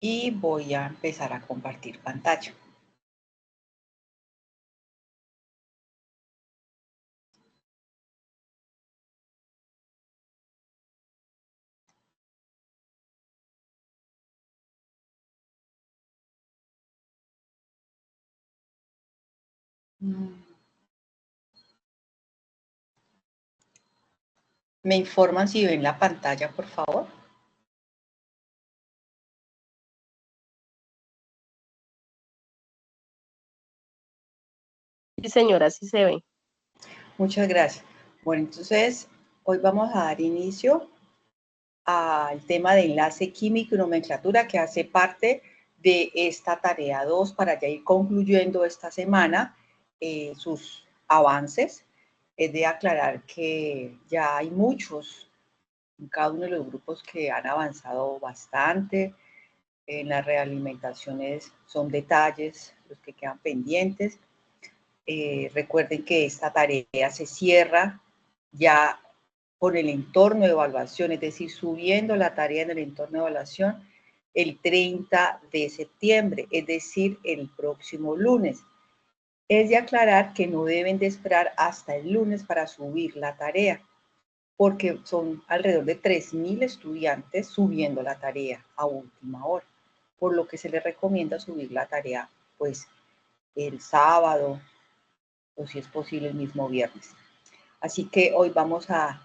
y voy a empezar a compartir pantalla. ¿Me informan si ven la pantalla, por favor? Sí, señora, sí se ve. Muchas gracias. Bueno, entonces, hoy vamos a dar inicio al tema de enlace químico y nomenclatura que hace parte de esta tarea 2 para ya ir concluyendo esta semana sus avances. Es de aclarar que ya hay muchos en cada uno de los grupos que han avanzado bastante. En las realimentaciones son detalles los que quedan pendientes. Recuerden que esta tarea se cierra ya con el entorno de evaluación, es decir, subiendo la tarea en el entorno de evaluación el 30 de septiembre, es decir, el próximo lunes. Es de aclarar que no deben de esperar hasta el lunes para subir la tarea, porque son alrededor de 3.000 estudiantes subiendo la tarea a última hora, por lo que se les recomienda subir la tarea pues el sábado o si es posible el mismo viernes. Así que hoy vamos a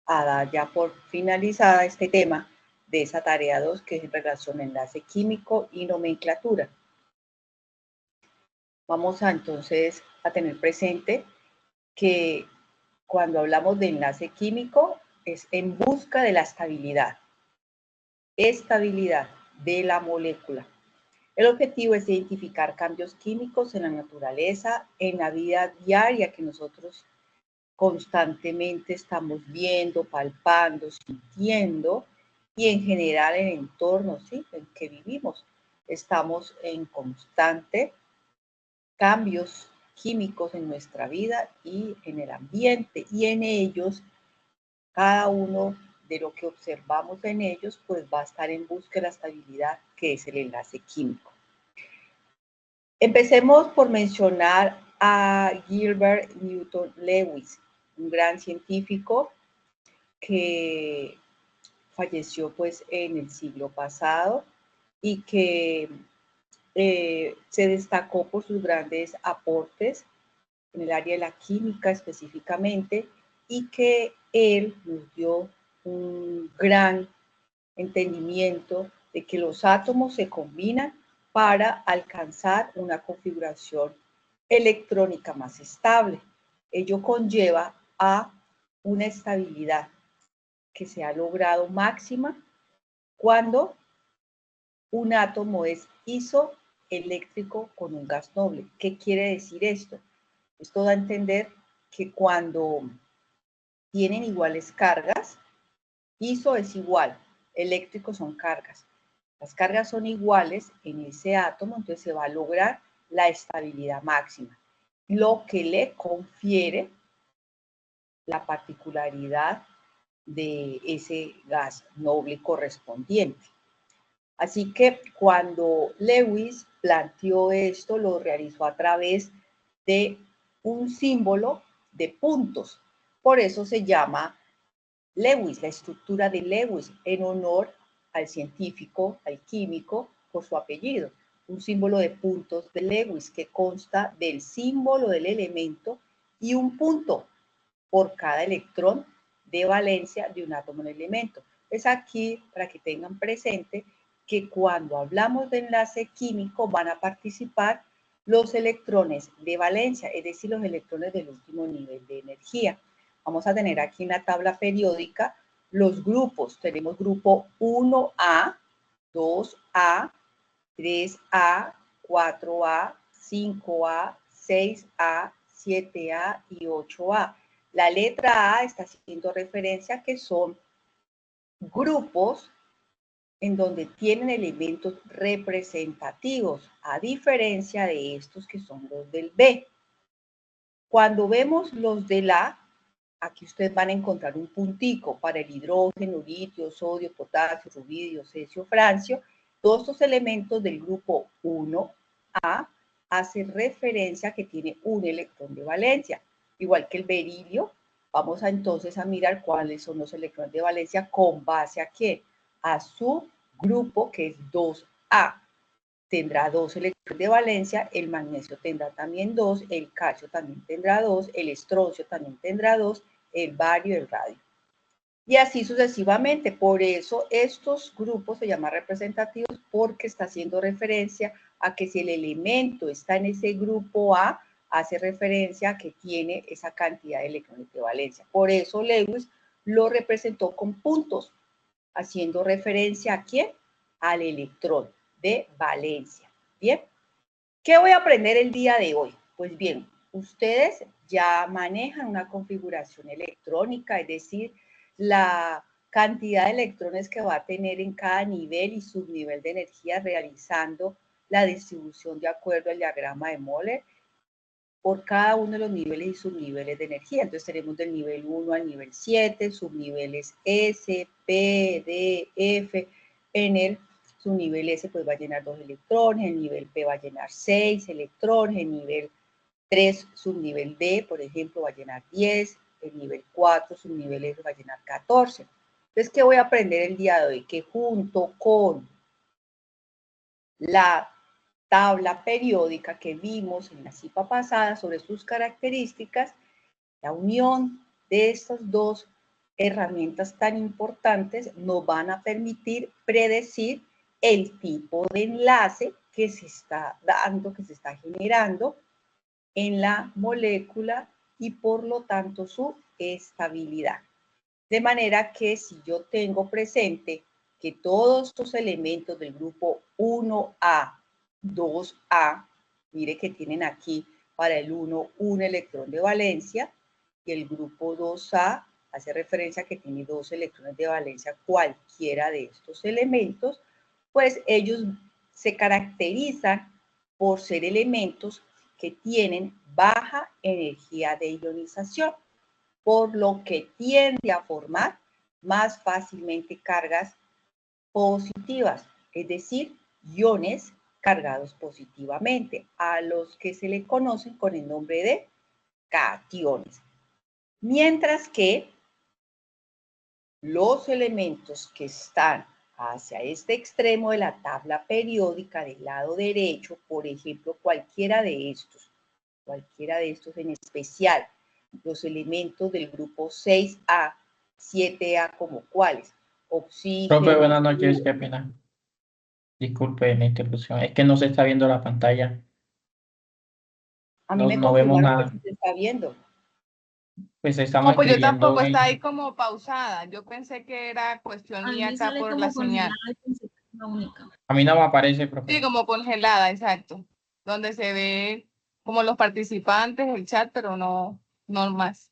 dar ya por finalizada este tema de esa tarea 2 que es en relación a enlace químico y nomenclatura. Vamos a entonces a tener presente que cuando hablamos de enlace químico es en busca de la estabilidad de la molécula. El objetivo es identificar cambios químicos en la naturaleza, en la vida diaria que nosotros constantemente estamos viendo, palpando, sintiendo y en general en el entorno, ¿sí?, en que vivimos. Estamos en constante cambios químicos en nuestra vida y en el ambiente, y en ellos, cada uno de lo que observamos en ellos, pues va a estar en busca de la estabilidad, que es el enlace químico. Empecemos por mencionar a Gilbert Newton Lewis, un gran científico que falleció pues en el siglo pasado y que se destacó por sus grandes aportes en el área de la química específicamente, y que él nos dio un gran entendimiento de que los átomos se combinan para alcanzar una configuración electrónica más estable. Ello conlleva a una estabilidad que se ha logrado máxima cuando un átomo es isoeléctrico con un gas noble. ¿Qué quiere decir esto? Esto da a entender que cuando tienen iguales cargas, iso es igual, eléctrico son cargas. Las cargas son iguales en ese átomo, entonces se va a lograr la estabilidad máxima, lo que le confiere la particularidad de ese gas noble correspondiente. Así que cuando Lewis planteó esto, lo realizó a través de un símbolo de puntos. Por eso se llama Lewis, la estructura de Lewis, en honor al científico, al químico, por su apellido. Un símbolo de puntos de Lewis que consta del símbolo del elemento y un punto por cada electrón de valencia de un átomo en el elemento. Es aquí para que tengan presente que cuando hablamos de enlace químico van a participar los electrones de valencia, es decir, los electrones del último nivel de energía. Vamos a tener aquí en la tabla periódica los grupos. Tenemos grupo 1A, 2A, 3A, 4A, 5A, 6A, 7A y 8A. La letra A está haciendo referencia a que son grupos en donde tienen elementos representativos, a diferencia de estos que son los del B. Cuando vemos los del A, aquí ustedes van a encontrar un puntico para el hidrógeno, litio, sodio, potasio, rubidio, cesio, francio, Todos estos elementos del grupo 1A hacen referencia a que tiene un electrón de valencia. Igual que el berilio, vamos a entonces a mirar cuáles son los electrones de valencia con base a qué, a su grupo que es 2A. Tendrá 2 electrones de valencia, el magnesio tendrá también 2, el calcio también tendrá 2, el estroncio también tendrá 2, el bario y el radio. Y así sucesivamente. Por eso estos grupos se llaman representativos porque está haciendo referencia a que si el elemento está en ese grupo A, hace referencia a que tiene esa cantidad de electrones de valencia. Por eso Lewis lo representó con puntos, haciendo referencia a quién, al electrón de valencia. Bien, ¿qué voy a aprender el día de hoy? Pues bien, ustedes ya manejan una configuración electrónica, es decir, la cantidad de electrones que va a tener en cada nivel y subnivel de energía realizando la distribución de acuerdo al diagrama de Moller por cada uno de los niveles y subniveles de energía. Entonces tenemos del nivel 1 al nivel 7, subniveles S, P, D, F. En el subnivel S pues va a llenar 2 electrones, el nivel P va a llenar 6 electrones, el nivel 3, subnivel D, por ejemplo, va a llenar 10, el nivel 4, subnivel S va a llenar 14. Entonces, ¿qué voy a aprender el día de hoy? Que junto con la tabla periódica que vimos en la CIPA pasada sobre sus características, la unión de estas dos herramientas tan importantes nos van a permitir predecir el tipo de enlace que se está dando, que se está generando en la molécula y por lo tanto su estabilidad. De manera que si yo tengo presente que todos estos elementos del grupo 1A, 2A, mire que tienen aquí para el 1 un electrón de valencia y el grupo 2A hace referencia a que tiene 2 electrones de valencia cualquiera de estos elementos, pues ellos se caracterizan por ser elementos que tienen baja energía de ionización, por lo que tiende a formar más fácilmente cargas positivas, es decir, iones cargados positivamente, a los que se le conocen con el nombre de cationes. Mientras que los elementos que están hacia este extremo de la tabla periódica del lado derecho, por ejemplo, cualquiera de estos en especial, los elementos del grupo 6A, 7A como cuáles, Profe, oxígeno. buenas noches, qué pena. Disculpe la interrupción. Es que no se está viendo la pantalla. A mí No, me no vemos confirmaron que nada. sí se está viendo. Pues estamos No, pues yo tampoco, escribiendo está ahí en... como pausada. Yo pensé que era cuestión A mí mía me acá sale por la como congelada señal. y pensé que era la única. A mí no me aparece, Sí, profe. como congelada, exacto. Donde se ve como los participantes, el chat, pero no, no más.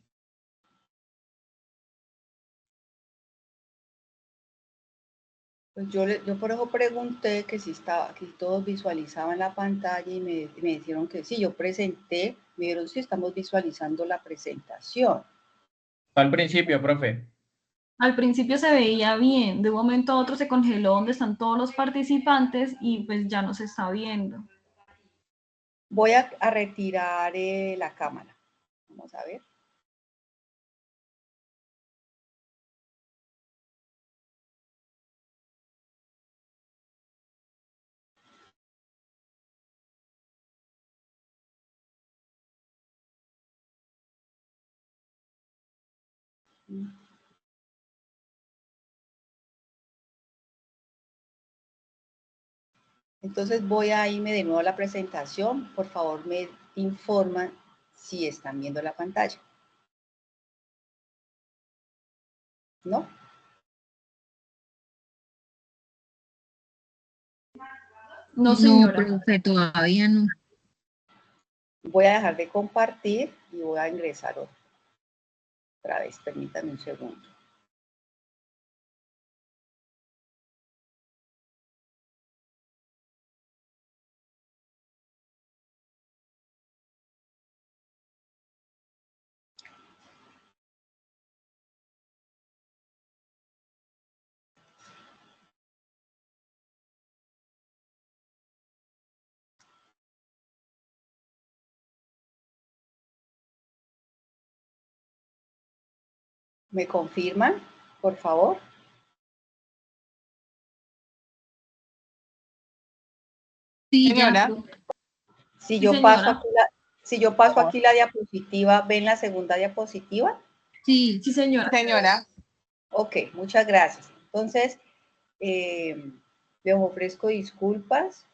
Pues yo por eso pregunté que si estaba, que todos visualizaban la pantalla y me dijeron que sí, yo presenté, me dijeron sí, estamos visualizando la presentación. Al principio, profe. Al principio se veía bien, de un momento a otro se congeló donde están todos los participantes y pues ya no se está viendo. Voy a retirar la cámara. Vamos a ver. Entonces voy a irme de nuevo a la presentación. Por favor, me informan si están viendo la pantalla. ¿No? No, No, señora. profe, todavía no. Voy a dejar de compartir y voy a ingresar otra vez. Permítanme un segundo. ¿Me confirman, por favor? Sí, Señora. Si Sí, yo paso señora. aquí la diapositiva, ¿ven la segunda diapositiva? Sí, señora. Señora. Ok, muchas gracias. Entonces, les ofrezco disculpas.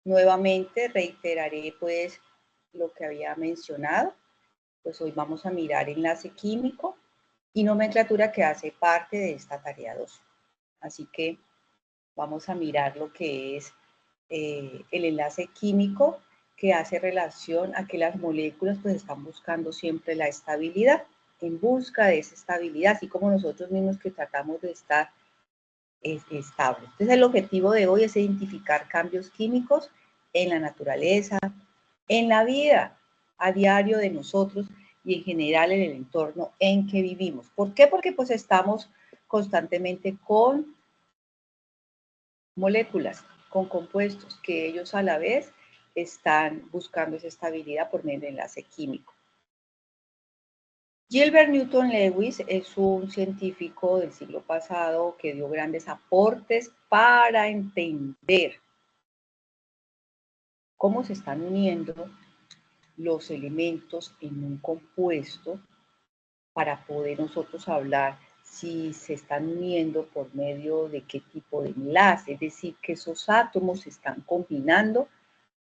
Nuevamente reiteraré pues lo que había mencionado. Pues hoy vamos a mirar enlace químico y nomenclatura que hace parte de esta tarea 2. Así que vamos a mirar lo que es el enlace químico que hace relación a que las moléculas pues están buscando siempre la estabilidad, en busca de esa estabilidad, así como nosotros mismos que tratamos de estar estables. Entonces el objetivo de hoy es identificar cambios químicos en la naturaleza, en la vida a diario de nosotros y en general en el entorno en que vivimos. ¿Por qué? Porque pues estamos constantemente con moléculas, con compuestos que ellos a la vez están buscando esa estabilidad por medio de enlace químico. Gilbert Newton Lewis es un científico del siglo pasado que dio grandes aportes para entender cómo se están uniendo los elementos en un compuesto para poder nosotros hablar si se están uniendo por medio de qué tipo de enlace, es decir, que esos átomos se están combinando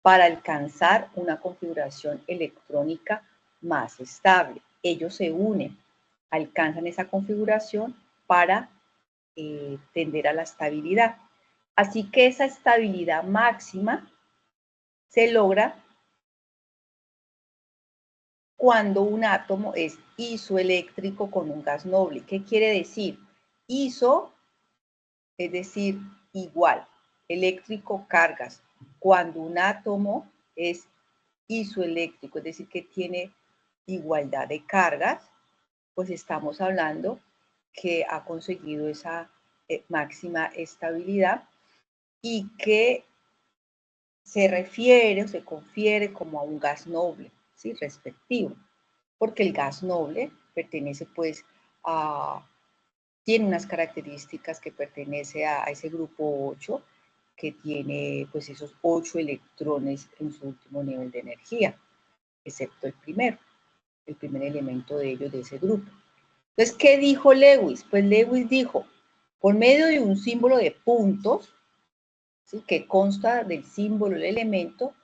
para alcanzar una configuración electrónica más estable. Ellos se unen, alcanzan esa configuración para tender a la estabilidad. Así que esa estabilidad máxima se logra cuando un átomo es isoeléctrico con un gas noble. ¿Qué quiere decir? Iso, es decir, igual, eléctrico, cargas. Cuando un átomo es isoeléctrico, es decir, que tiene igualdad de cargas, pues estamos hablando que ha conseguido esa máxima estabilidad y que se refiere o se confiere como a un gas noble, ¿sí? Respectivo, porque el gas noble pertenece pues tiene unas características que pertenece a ese grupo 8, que tiene pues esos 8 electrones en su último nivel de energía, excepto el primer elemento de ellos, de ese grupo. Entonces, ¿qué dijo Lewis? Pues Lewis dijo, por medio de un símbolo de puntos, ¿sí? Que consta del símbolo del elemento,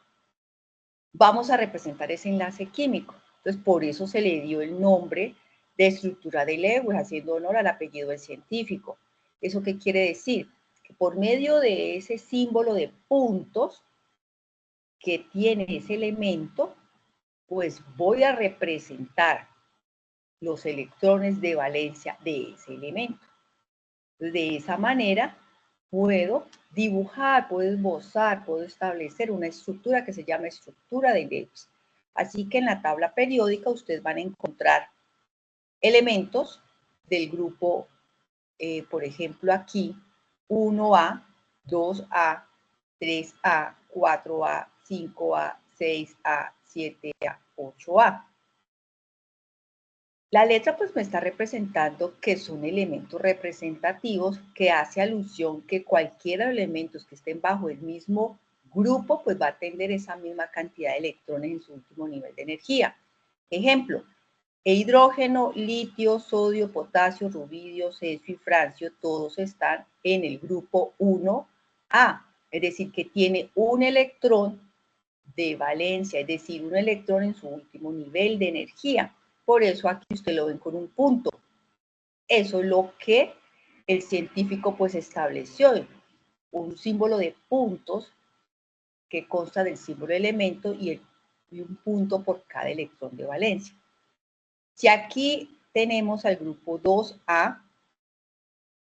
vamos a representar ese enlace químico. Entonces, por eso se le dio el nombre de estructura de Lewis, haciendo honor al apellido del científico. ¿Eso qué quiere decir? Que por medio de ese símbolo de puntos que tiene ese elemento, pues voy a representar los electrones de valencia de ese elemento. De esa manera puedo dibujar, puedo esbozar, puedo establecer una estructura que se llama estructura de Lewis. Así que en la tabla periódica ustedes van a encontrar elementos del grupo, por ejemplo aquí, 1A, 2A, 3A, 4A, 5A, 6A, 7A, 8A. La letra pues me está representando que son elementos representativos que hace alusión que cualquiera de los elementos que estén bajo el mismo grupo pues va a tener esa misma cantidad de electrones en su último nivel de energía. Ejemplo, hidrógeno, litio, sodio, potasio, rubidio, cesio y francio, todos están en el grupo 1A, es decir, que tiene un electrón de valencia, es decir, un electrón en su último nivel de energía. Por eso aquí usted lo ven con un punto. Eso es lo que el científico pues estableció, un símbolo de puntos que consta del símbolo de elemento y un punto por cada electrón de valencia. Si aquí tenemos al grupo 2A,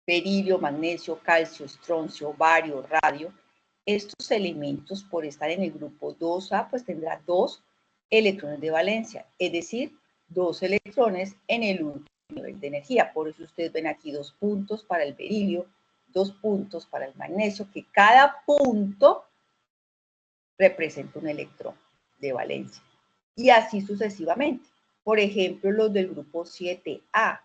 berilio, magnesio, calcio, estroncio, bario, radio, estos elementos por estar en el grupo 2A pues tendrá 2 electrones de valencia, es decir, 2 electrones en el último nivel de energía. Por eso ustedes ven aquí 2 puntos para el berilio, 2 puntos para el magnesio, que cada punto representa un electrón de valencia. Y así sucesivamente. Por ejemplo, los del grupo 7A.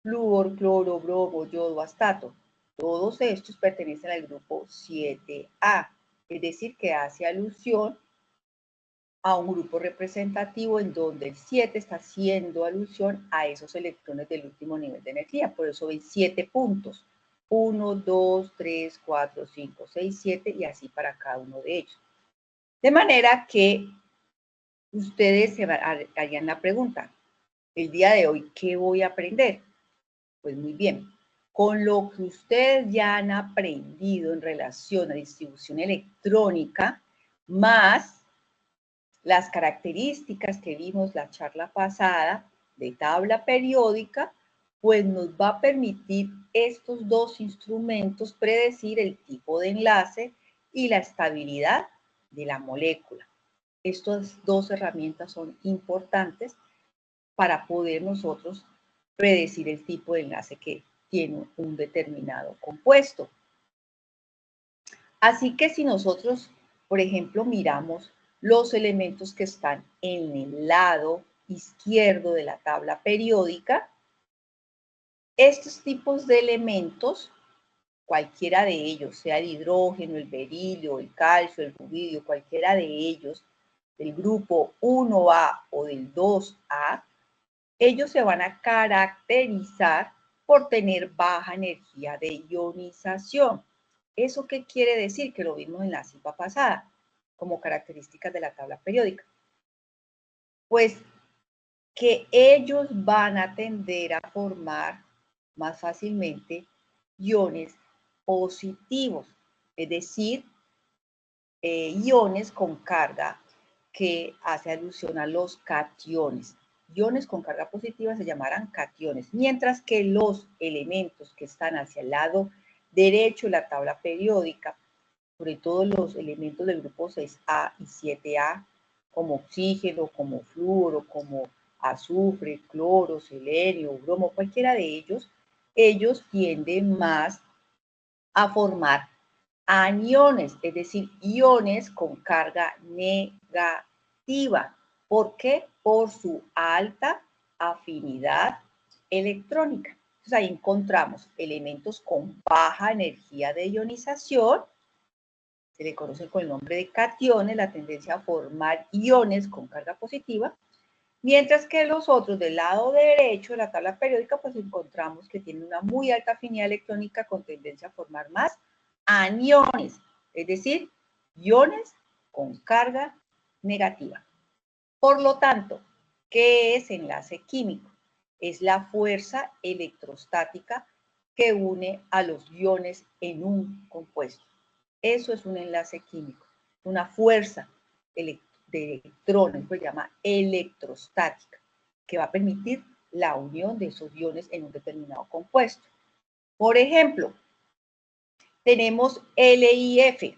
flúor, cloro, bromo, yodo, astato. Todos estos pertenecen al grupo 7A, es decir, que hace alusión a un grupo representativo en donde el 7 está haciendo alusión a esos electrones del último nivel de energía. Por eso ven 7 puntos. 1, 2, 3, 4, 5, 6, 7 y así para cada uno de ellos. De manera que ustedes se harían la pregunta, el día de hoy, ¿qué voy a aprender? Pues muy bien, con lo que ustedes ya han aprendido en relación a distribución electrónica, más las características que vimos la charla pasada de tabla periódica, pues nos va a permitir estos dos instrumentos predecir el tipo de enlace y la estabilidad de la molécula. Estas dos herramientas son importantes para poder nosotros predecir el tipo de enlace que tiene un determinado compuesto. Así que si nosotros, por ejemplo, miramos los elementos que están en el lado izquierdo de la tabla periódica, estos tipos de elementos, cualquiera de ellos, sea el hidrógeno, el berilio, el calcio, el rubidio, cualquiera de ellos, del grupo 1A o del 2A, ellos se van a caracterizar por tener baja energía de ionización. ¿Eso qué quiere decir? Que lo vimos en la cita pasada, como características de la tabla periódica. Pues que ellos van a tender a formar más fácilmente iones positivos, es decir, iones con carga que hace alusión a los cationes. Iones con carga positiva se llamarán cationes, mientras que los elementos que están hacia el lado derecho de la tabla periódica, sobre todo los elementos del grupo 6A y 7A, como oxígeno, como flúoro, como azufre, cloro, selenio, bromo, cualquiera de ellos, ellos tienden más a formar aniones, es decir, iones con carga negativa. ¿Por qué? Por su alta afinidad electrónica. Entonces ahí encontramos elementos con baja energía de ionización, se le conoce con el nombre de cationes, la tendencia a formar iones con carga positiva, mientras que los otros del lado derecho de la tabla periódica, pues encontramos que tienen una muy alta afinidad electrónica con tendencia a formar más aniones, es decir, iones con carga negativa. Por lo tanto, ¿qué es enlace químico? Es la fuerza electrostática que une a los iones en un compuesto. Eso es un enlace químico, una fuerza de electrones, se llama electrostática, que va a permitir la unión de esos iones en un determinado compuesto. Por ejemplo, tenemos LiF,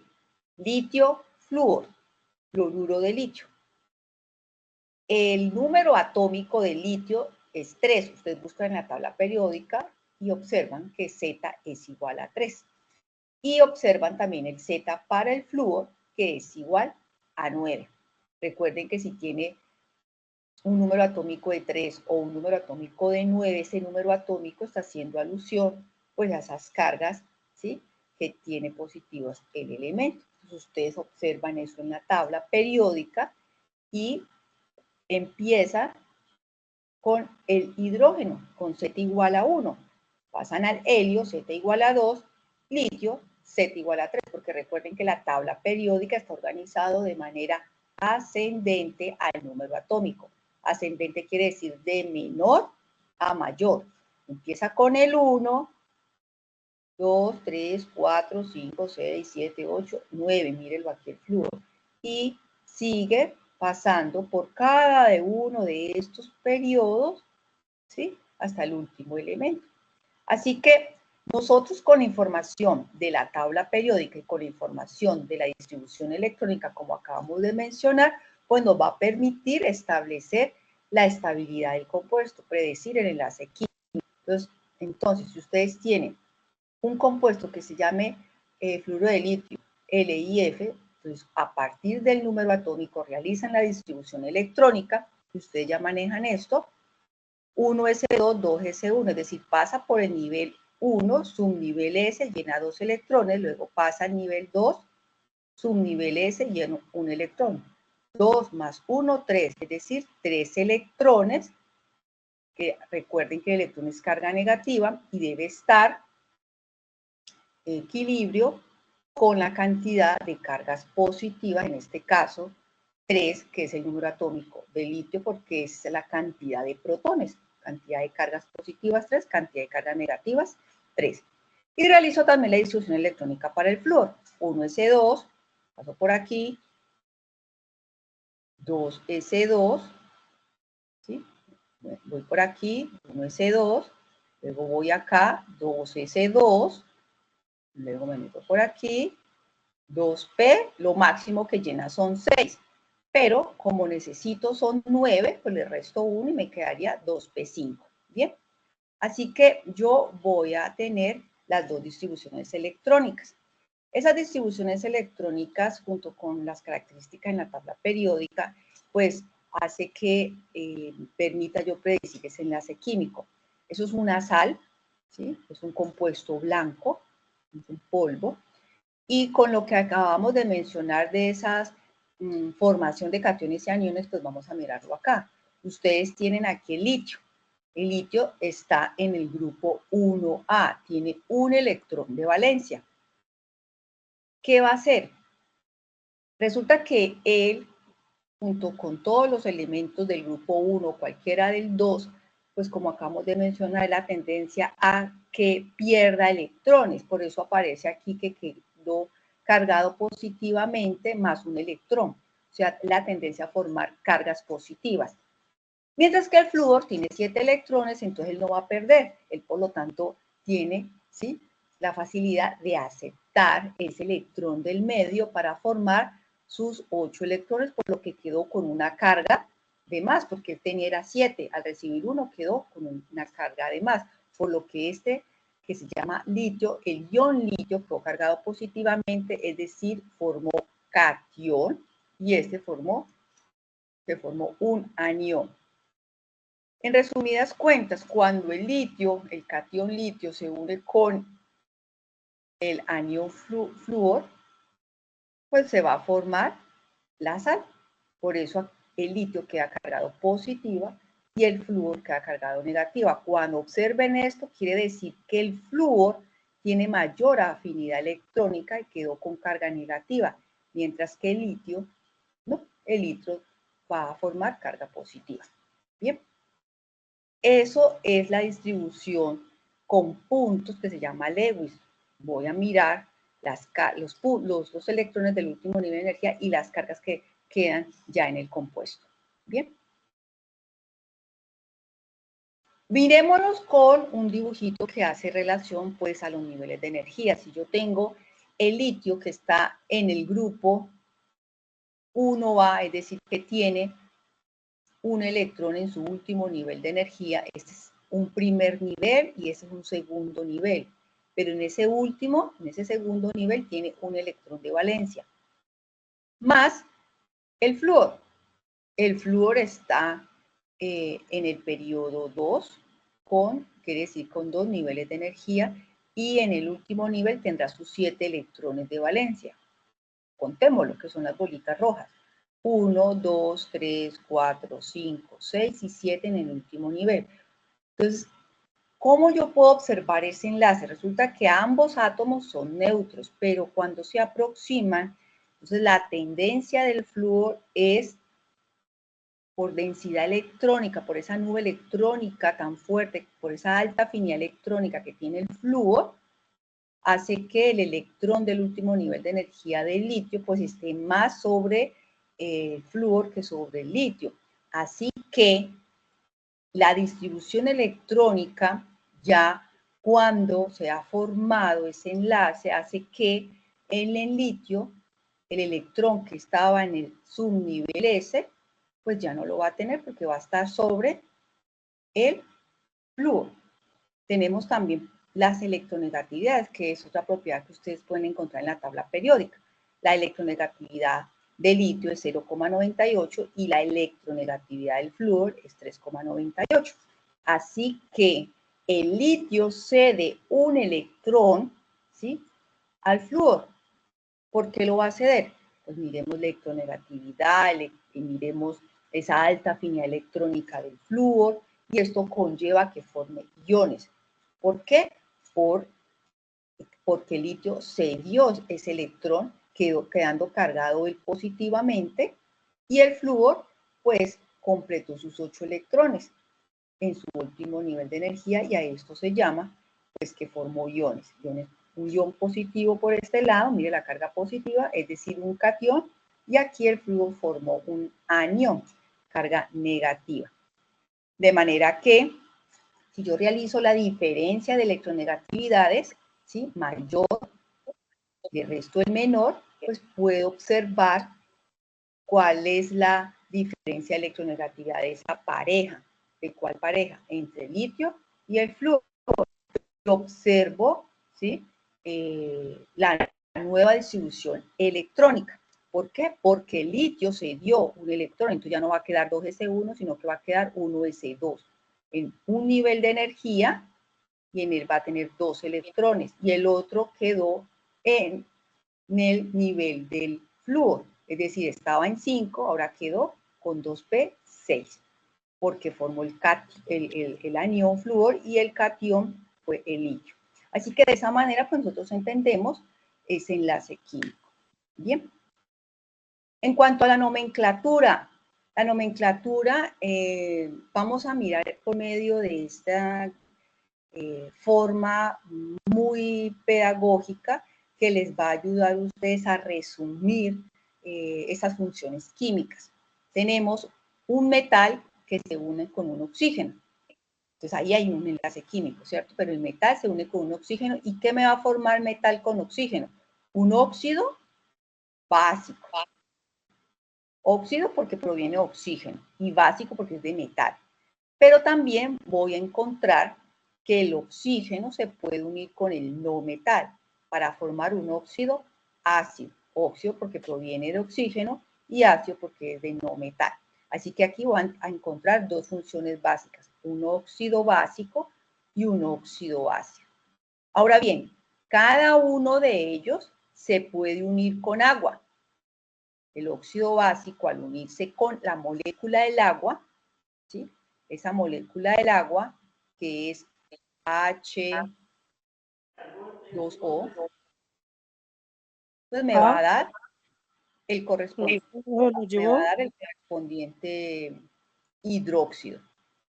litio, flúor, cloruro de litio. El número atómico de litio es 3. Ustedes buscan en la tabla periódica y observan que Z es igual a 3. Y observan también el Z para el flúor, que es igual a 9. Recuerden que si tiene un número atómico de 3 o un número atómico de 9, ese número atómico está haciendo alusión pues a esas cargas, ¿sí?, que tiene positivas el elemento. Entonces ustedes observan eso en la tabla periódica y empieza con el hidrógeno, con Z igual a 1. Pasan al helio, Z igual a 2, litio, Z igual a 3, porque recuerden que la tabla periódica está organizada de manera ascendente al número atómico. Ascendente quiere decir de menor a mayor. Empieza con el 1, 2, 3, 4, 5, 6, 7, 8, 9. Mírenlo aquí el flúor. Y sigue pasando por cada uno de estos periodos, ¿sí?, hasta el último elemento. Así que nosotros con información de la tabla periódica y con información de la distribución electrónica, como acabamos de mencionar, pues nos va a permitir establecer la estabilidad del compuesto, predecir el enlace químico. Entonces, si ustedes tienen un compuesto que se llame fluoruro de litio, LiF, entonces a partir del número atómico realizan la distribución electrónica, y ustedes ya manejan esto, 1s2, 2s1, es decir, pasa por el nivel 1, subnivel S, llena 2 electrones, luego pasa al nivel 2, subnivel S, llena 1 electrón. 2 más 1, 3, es decir, 3 electrones, que recuerden que el electrón es carga negativa y debe estar en equilibrio con la cantidad de cargas positivas, en este caso 3, que es el número atómico de litio, porque es la cantidad de protones, cantidad de cargas positivas 3, cantidad de cargas negativas 3. Y realizo también la distribución electrónica para el flúor. 1s2, paso por aquí, 2s2, ¿sí? Voy por aquí, 1s2, luego voy acá, 2s2, luego me meto por aquí, 2p, lo máximo que llena son 6, pero como necesito son 9, pues le resto 1 y me quedaría 2p5, ¿bien? Así que yo voy a tener las dos distribuciones electrónicas. Esas distribuciones electrónicas, junto con las características en la tabla periódica, pues hace que permita yo predecir ese enlace químico. Eso es una sal, ¿sí? Es un compuesto blanco, es un polvo, y con lo que acabamos de mencionar de esas formación de cationes y aniones, pues vamos a mirarlo acá. Ustedes tienen aquí el litio. El litio está en el grupo 1A, tiene un electrón de valencia. ¿Qué va a hacer? Resulta que él, junto con todos los elementos del grupo 1, cualquiera del 2, pues como acabamos de mencionar, la tendencia a que pierda electrones. Por eso aparece aquí que quedó cargado positivamente más un electrón. O sea, la tendencia a formar cargas positivas. Mientras que el flúor tiene 7 electrones, entonces él no va a perder. Él, por lo tanto, tiene, ¿sí?, la facilidad de aceptar ese electrón del medio para formar sus 8 electrones, por lo que quedó con una carga de más, porque él tenía 7. Al recibir 1 quedó con una carga de más, por lo que este, que se llama litio, el ion litio quedó cargado positivamente, es decir, formó cation, y este se formó un anión. En resumidas cuentas, cuando el litio, el catión litio, se une con el anión flúor, pues se va a formar la sal. Por eso el litio queda cargado positiva y el flúor queda cargado negativa. Cuando observen esto, quiere decir que el flúor tiene mayor afinidad electrónica y quedó con carga negativa, mientras que el litio, no, el litio va a formar carga positiva. Bien. Eso es la distribución con puntos que se llama Lewis. Voy a mirar los electrones del último nivel de energía y las cargas que quedan ya en el compuesto. Bien. Mirémonos con un dibujito que hace relación pues a los niveles de energía. Si yo tengo el litio que está en el grupo 1A, es decir, que tiene un electrón en su último nivel de energía, este es un primer nivel y ese es un segundo nivel. Pero en ese último, en ese segundo nivel, tiene un electrón de valencia. Más el flúor. El flúor está en el periodo 2, quiere decir con 2 niveles de energía, y en el último nivel tendrá sus 7 electrones de valencia. Contémoslo, que son las bolitas rojas. 1, 2, 3, 4, 5, 6 y 7 en el último nivel. Entonces, ¿cómo yo puedo observar ese enlace? Resulta que ambos átomos son neutros, pero cuando se aproximan, entonces la tendencia del flúor es por densidad electrónica, por esa nube electrónica tan fuerte, por esa alta afinidad electrónica que tiene el flúor, hace que el electrón del último nivel de energía del litio pues esté más sobre el flúor que sobre el litio. Así que la distribución electrónica, ya cuando se ha formado ese enlace, hace que en el litio, el electrón que estaba en el subnivel S, pues ya no lo va a tener porque va a estar sobre el flúor. Tenemos también las electronegatividades, que es otra propiedad que ustedes pueden encontrar en la tabla periódica. La electronegatividad del litio es 0,98 y la electronegatividad del flúor es 3,98. Así que el litio cede un electrón, ¿sí?, al flúor. ¿Por qué lo va a ceder? Pues miremos la electronegatividad, y miremos esa alta afinidad electrónica del flúor, y esto conlleva que forme iones. ¿Por qué? Porque el litio cedió ese electrón, quedando cargado él positivamente, y el flúor, pues, completó sus 8 electrones en su último nivel de energía, y a esto se llama, pues, que formó iones. Un ion positivo por este lado, mire la carga positiva, es decir, un catión, y aquí el flúor formó un anión, carga negativa. De manera que, si yo realizo la diferencia de electronegatividades, ¿sí?, mayor, el resto es menor, pues puedo observar cuál es la diferencia de electronegatividad de esa pareja. ¿De cuál pareja? Entre el litio y el flúor. Yo observo, ¿sí?, la nueva distribución electrónica. ¿Por qué? Porque el litio se dio un electrón, entonces ya no va a quedar 2s1, sino que va a quedar 1s2 en un nivel de energía, y en él va a tener 2 electrones, y el otro quedó en el nivel del flúor, es decir, estaba en 5, ahora quedó con 2p6, porque formó el anión flúor, y el catión fue el litio. Así que de esa manera, pues nosotros entendemos ese enlace químico. Bien. En cuanto a la nomenclatura, vamos a mirar por medio de esta forma muy pedagógica que les va a ayudar a ustedes a resumir esas funciones químicas. Tenemos un metal que se une con un oxígeno. Entonces ahí hay un enlace químico, ¿cierto? Pero el metal se une con un oxígeno. ¿Y qué me va a formar metal con oxígeno? Un óxido básico. Óxido porque proviene de oxígeno, y básico porque es de metal. Pero también voy a encontrar que el oxígeno se puede unir con el no metal para formar un óxido ácido. Óxido porque proviene de oxígeno, y ácido porque es de no metal. Así que aquí van a encontrar dos funciones básicas, un óxido básico y un óxido ácido. Ahora bien, cada uno de ellos se puede unir con agua. El óxido básico, al unirse con la molécula del agua, ¿sí?, esa molécula del agua, que es H2O, pues me va a dar el correspondiente hidróxido.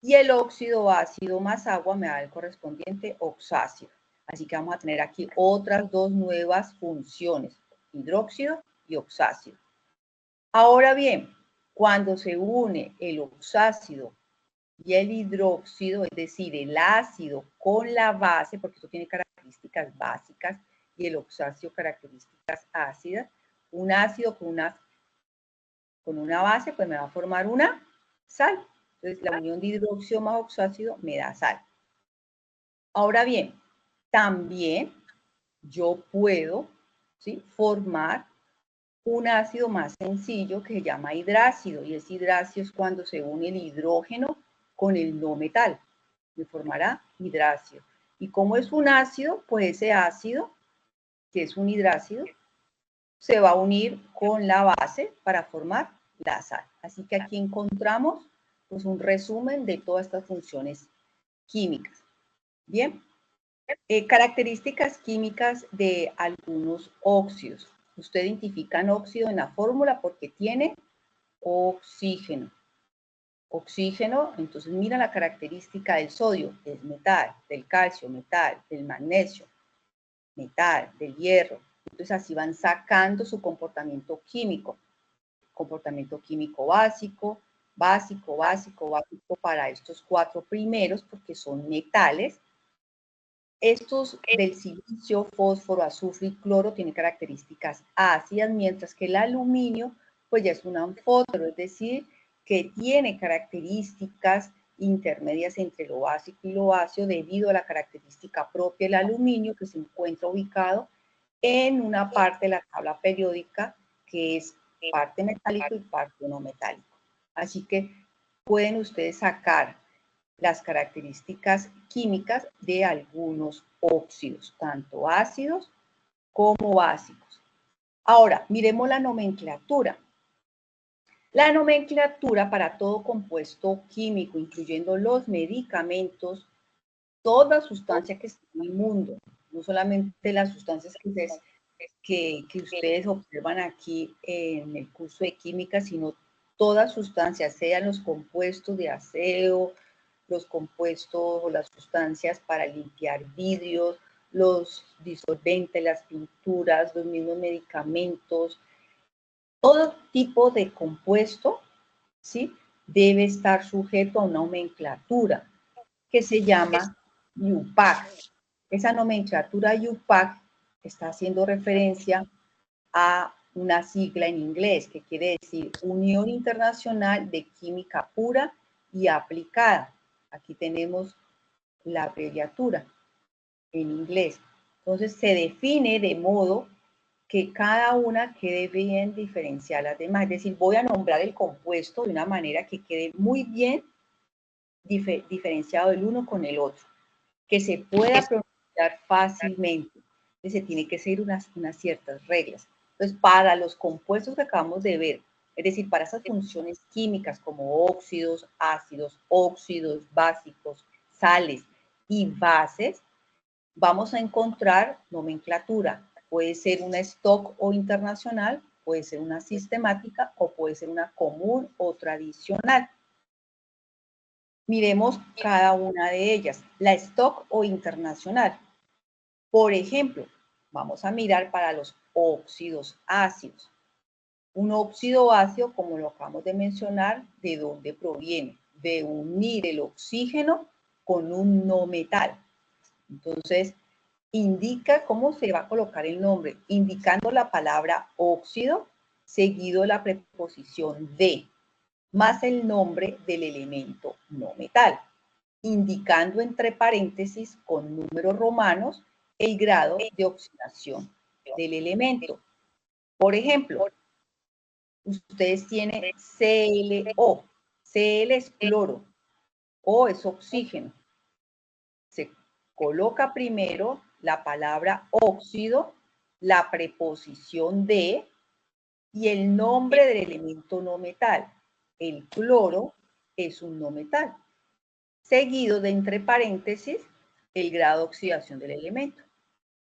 Y el óxido ácido más agua me da el correspondiente oxácido. Así que vamos a tener aquí otras dos nuevas funciones, hidróxido y oxácido. Ahora bien, cuando se une el oxácido y el hidróxido, es decir, el ácido con la base, porque esto tiene características básicas, y el oxácido características ácidas, un ácido con una base, pues me va a formar una sal. Entonces, la unión de hidróxido más oxácido me da sal. Ahora bien, también yo puedo, ¿sí?, formar un ácido más sencillo que se llama hidrácido, y ese hidrácido es cuando se une el hidrógeno con el no metal, me formará hidrácido. Y como es un ácido, pues ese ácido, que es un hidrácido, se va a unir con la base para formar la sal. Así que aquí encontramos, pues, un resumen de todas estas funciones químicas. Bien, características químicas de algunos óxidos. Usted identifica un óxido en la fórmula porque tiene oxígeno. Oxígeno, entonces mira la característica del sodio, es metal, del calcio, metal, del magnesio, metal, del hierro. Entonces así van sacando su comportamiento químico. Comportamiento químico básico, básico, básico, básico para estos cuatro primeros porque son metales. Estos del silicio, fósforo, azufre y cloro tienen características ácidas, mientras que el aluminio pues ya es un anfótero, es decir, que tiene características intermedias entre lo básico y lo ácido debido a la característica propia del aluminio, que se encuentra ubicado en una parte de la tabla periódica que es parte metálico y parte no metálico. Así que pueden ustedes sacar las características químicas de algunos óxidos, tanto ácidos como básicos. Ahora, miremos la nomenclatura. La nomenclatura para todo compuesto químico, incluyendo los medicamentos, toda sustancia que está en el mundo, no solamente las sustancias que ustedes observan aquí en el curso de química, sino toda sustancia, sean los compuestos de aseo, los compuestos o las sustancias para limpiar vidrios, los disolventes, las pinturas, los mismos medicamentos, todo tipo de compuesto, ¿sí?, debe estar sujeto a una nomenclatura que se llama UPAC. Esa nomenclatura UPAC está haciendo referencia a una sigla en inglés que quiere decir Unión Internacional de Química Pura y Aplicada. Aquí tenemos la abreviatura en inglés. Entonces se define de modo que cada una quede bien diferenciada a las demás. Es decir, voy a nombrar el compuesto de una manera que quede muy bien diferenciado el uno con el otro, que se pueda pronunciar fácilmente. Entonces, se tiene que seguir unas ciertas reglas. Entonces, para los compuestos que acabamos de ver, es decir, para esas funciones químicas como óxidos, ácidos, óxidos básicos, sales y bases, vamos a encontrar nomenclatura. Puede ser una stock o internacional, puede ser una sistemática o puede ser una común o tradicional. Miremos cada una de ellas. La stock o internacional. Por ejemplo, vamos a mirar para los óxidos ácidos. Un óxido ácido, como lo acabamos de mencionar, ¿de dónde proviene? De unir el oxígeno con un no metal. Entonces, indica cómo se va a colocar el nombre, indicando la palabra óxido, seguido la preposición de, más el nombre del elemento no metal, indicando entre paréntesis con números romanos el grado de oxidación del elemento. Por ejemplo, ustedes tienen ClO. Cl es cloro, O es oxígeno. Se coloca primero la palabra óxido, la preposición de y el nombre del elemento no metal. El cloro es un no metal, seguido de entre paréntesis el grado de oxidación del elemento.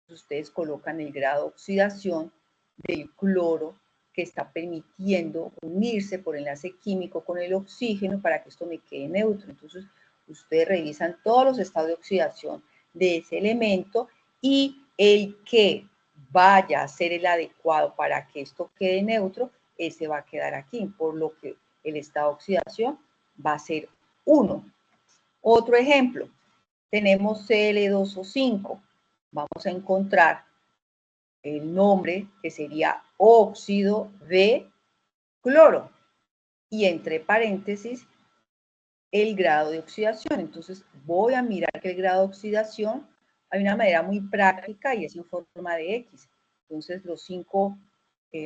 Ustedes colocan el grado de oxidación del cloro que está permitiendo unirse por enlace químico con el oxígeno para que esto me quede neutro. Entonces, ustedes revisan todos los estados de oxidación de ese elemento y el que vaya a ser el adecuado para que esto quede neutro, ese va a quedar aquí, por lo que el estado de oxidación va a ser 1. Otro ejemplo, tenemos Cl2O5. Vamos a encontrar el nombre que sería óxido de cloro y entre paréntesis el grado de oxidación. Entonces voy a mirar que el grado de oxidación hay una manera muy práctica y es en forma de X. Entonces los 5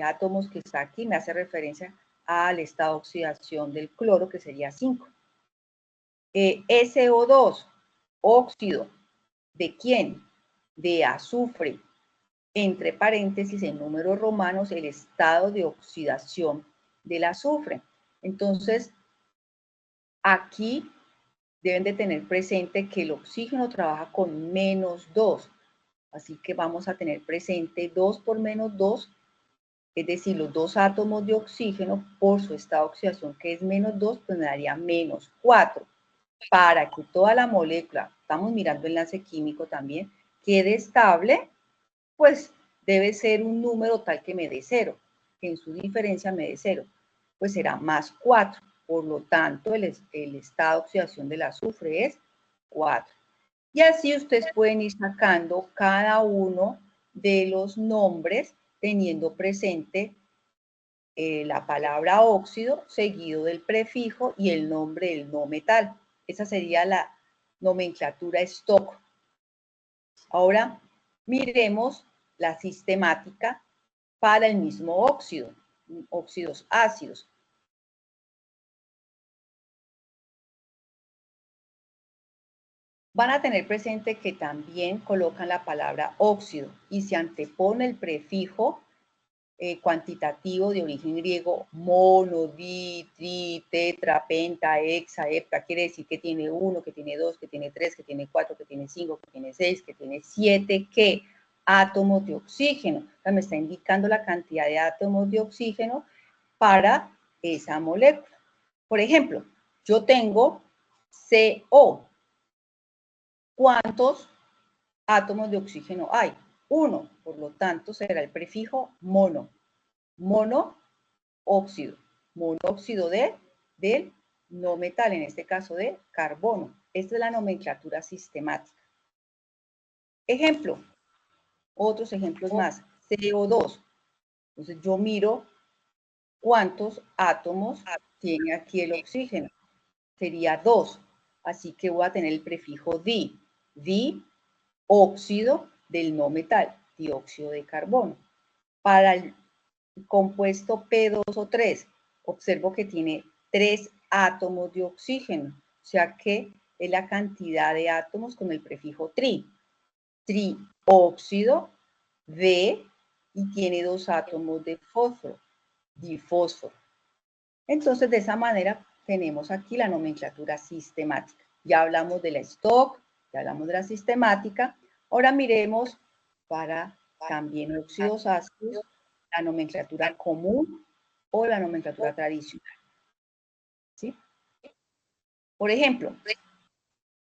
átomos que está aquí me hace referencia al estado de oxidación del cloro que sería 5. SO2, óxido, ¿de quién? De azufre. Entre paréntesis, en números romanos, el estado de oxidación del azufre. Entonces, aquí deben de tener presente que el oxígeno trabaja con -2. Así que vamos a tener presente 2 por -2, es decir, los dos átomos de oxígeno por su estado de oxidación, que es -2, pues me daría -4. Para que toda la molécula, estamos mirando el enlace químico también, quede estable, pues debe ser un número tal que me dé 0, que en su diferencia me dé 0, pues será +4. Por lo tanto, el estado de oxidación del azufre es 4. Y así ustedes pueden ir sacando cada uno de los nombres teniendo presente la palabra óxido seguido del prefijo y el nombre del no metal. Esa sería la nomenclatura stock. Ahora miremos la sistemática para el mismo óxido, óxidos ácidos. van a tener presente que también colocan la palabra óxido y se antepone el prefijo cuantitativo de origen griego, mono, di, tri, tetra, penta, hexa, hepta, quiere decir que tiene 1, que tiene 2, que tiene 3, que tiene 4, que tiene 5, que tiene 6, que tiene 7, ¿qué? Átomos de oxígeno. O sea, me está indicando la cantidad de átomos de oxígeno para esa molécula. Por ejemplo, yo tengo CO. ¿Cuántos átomos de oxígeno hay? 1, por lo tanto será el prefijo mono. Monóxido. Monóxido del no metal, en este caso de carbono. Esta es la nomenclatura sistemática. Ejemplo, otros ejemplos más. CO2. Entonces yo miro cuántos átomos tiene aquí el oxígeno. Sería 2. Así que voy a tener el prefijo di. Dióxido del no metal, dióxido de carbono. Para el compuesto P2O3, observo que tiene 3 átomos de oxígeno, o sea que es la cantidad de átomos con el prefijo tri. Trióxido de y tiene 2 átomos de fósforo, difósforo. Entonces, de esa manera tenemos aquí la nomenclatura sistemática. Ya hablamos de la stock, ya hablamos de la sistemática. Ahora miremos para también óxidos ácidos la nomenclatura común o la nomenclatura tradicional. ¿Sí? Por ejemplo,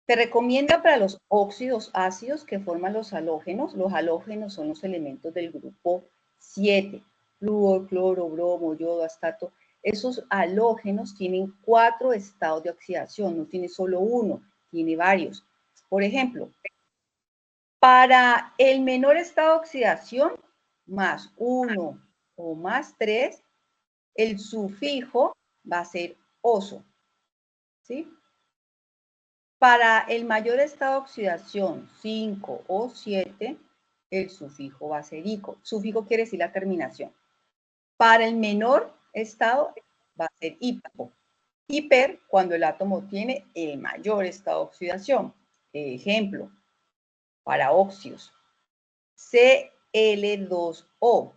se recomienda para los óxidos ácidos que forman los halógenos. Los halógenos son los elementos del grupo 7. Flúor, cloro, bromo, yodo, astato. Esos halógenos tienen 4 estados de oxidación, no tiene solo uno, tiene varios. Por ejemplo, para el menor estado de oxidación, más 1 o más 3, el sufijo va a ser oso. ¿Sí? Para el mayor estado de oxidación, 5 o 7, el sufijo va a ser ico. Sufijo quiere decir la terminación. Para el menor estado va a ser hipo. Hiper, cuando el átomo tiene el mayor estado de oxidación. Ejemplo, para óxidos. Cl2O,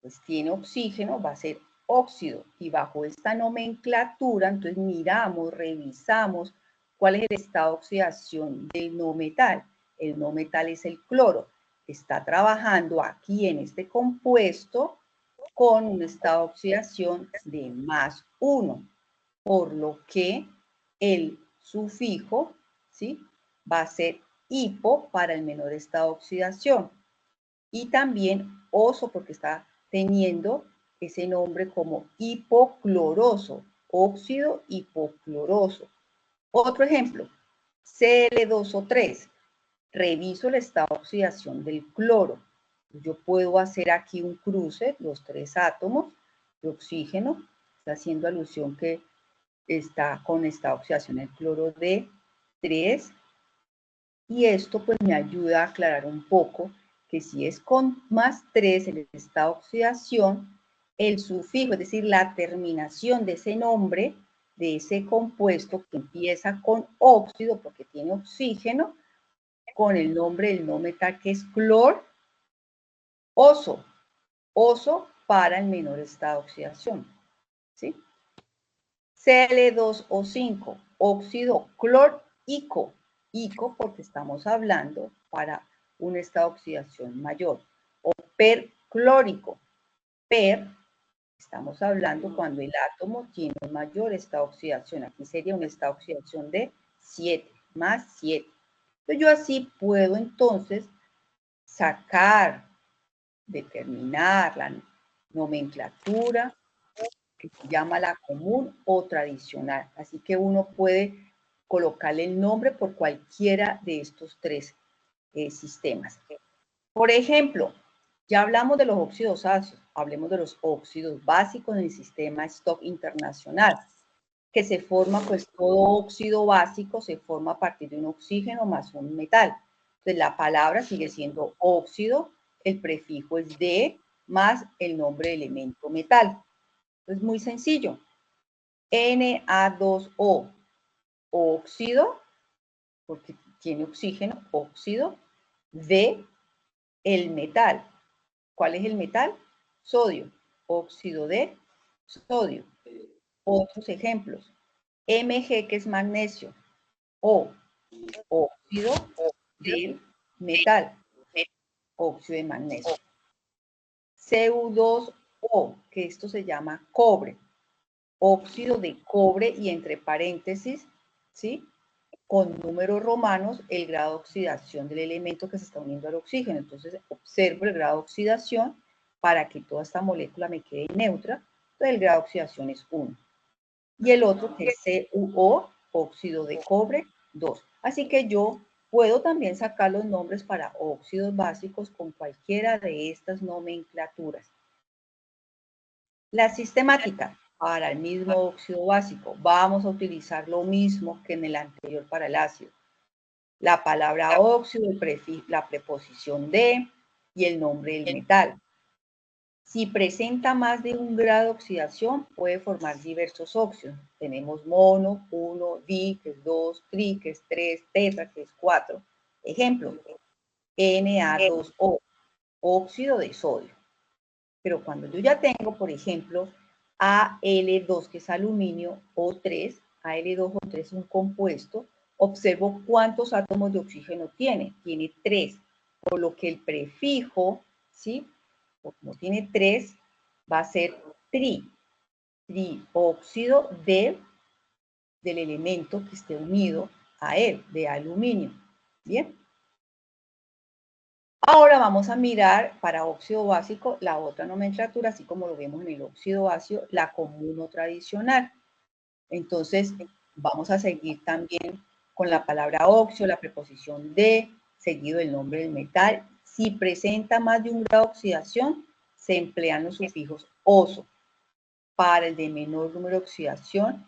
pues tiene oxígeno, va a ser óxido. Y bajo esta nomenclatura, entonces miramos, revisamos cuál es el estado de oxidación del no metal. El no metal es el cloro. Está trabajando aquí en este compuesto con un estado de oxidación de más 1, por lo que el sufijo, ¿sí?, va a ser hipo para el menor estado de oxidación. Y también oso porque está teniendo ese nombre como hipocloroso, óxido hipocloroso. Otro ejemplo, Cl2O3. Reviso el estado de oxidación del cloro. Yo puedo hacer aquí un cruce, los 3 átomos de oxígeno, está haciendo alusión que está con esta oxidación el cloro de 3. Y esto pues me ayuda a aclarar un poco que si es con más 3 el estado de oxidación, el sufijo, es decir, la terminación de ese nombre, de ese compuesto que empieza con óxido porque tiene oxígeno, con el nombre del no metal que es clor, oso, oso para el menor estado de oxidación, ¿sí? Cl2O5, óxido clorhico, ico porque estamos hablando para un estado de oxidación mayor, o perclórico, per, estamos hablando cuando el átomo tiene un mayor estado de oxidación, aquí sería un estado de oxidación de 7, más 7. Entonces yo así puedo entonces sacar, determinar la nomenclatura que se llama la común o tradicional. Así que uno puede colocarle el nombre por cualquiera de estos 3 sistemas. Por ejemplo, ya hablamos de los óxidos ácidos, hablemos de los óxidos básicos en el sistema Stock internacional, que se forma, pues todo óxido básico se forma a partir de un oxígeno más un metal. Entonces la palabra sigue siendo óxido, el prefijo es de más el nombre de elemento metal. Es muy sencillo. Na2O, óxido porque tiene oxígeno, óxido de el metal. ¿Cuál es el metal? Sodio, óxido de sodio. Otros ejemplos, Mg, que es magnesio, O, óxido del metal, óxido de magnesio. Cu2O, que esto se llama cobre, óxido de cobre y entre paréntesis, ¿sí? Con números romanos, el grado de oxidación del elemento que se está uniendo al oxígeno. Entonces, observo el grado de oxidación para que toda esta molécula me quede neutra. Entonces, el grado de oxidación es 1. Y el otro que es CuO, óxido de cobre, 2. Así que yo puedo también sacar los nombres para óxidos básicos con cualquiera de estas nomenclaturas. La sistemática para el mismo óxido básico. Vamos a utilizar lo mismo que en el anterior para el ácido. La palabra óxido, la preposición de y el nombre del metal. Si presenta más de 1 grado de oxidación, puede formar diversos óxidos. Tenemos mono, 1, di, que es 2, tri, que es 3, tetra, que es 4. Ejemplo, Na2O, óxido de sodio. Pero cuando yo ya tengo, por ejemplo, Al2, que es aluminio, O3, Al2O3 es un compuesto, observo cuántos átomos de oxígeno tiene. Tiene 3, por lo que el prefijo, ¿sí? Como tiene 3, va a ser trióxido del elemento que esté unido a él, de aluminio. ¿Bien? Ahora vamos a mirar para óxido básico la otra nomenclatura, así como lo vemos en el óxido ácido, la común o tradicional. Entonces, vamos a seguir también con la palabra óxido, la preposición de, seguido el nombre del metal. Si presenta más de 1 grado de oxidación, se emplean los sufijos oso para el de menor número de oxidación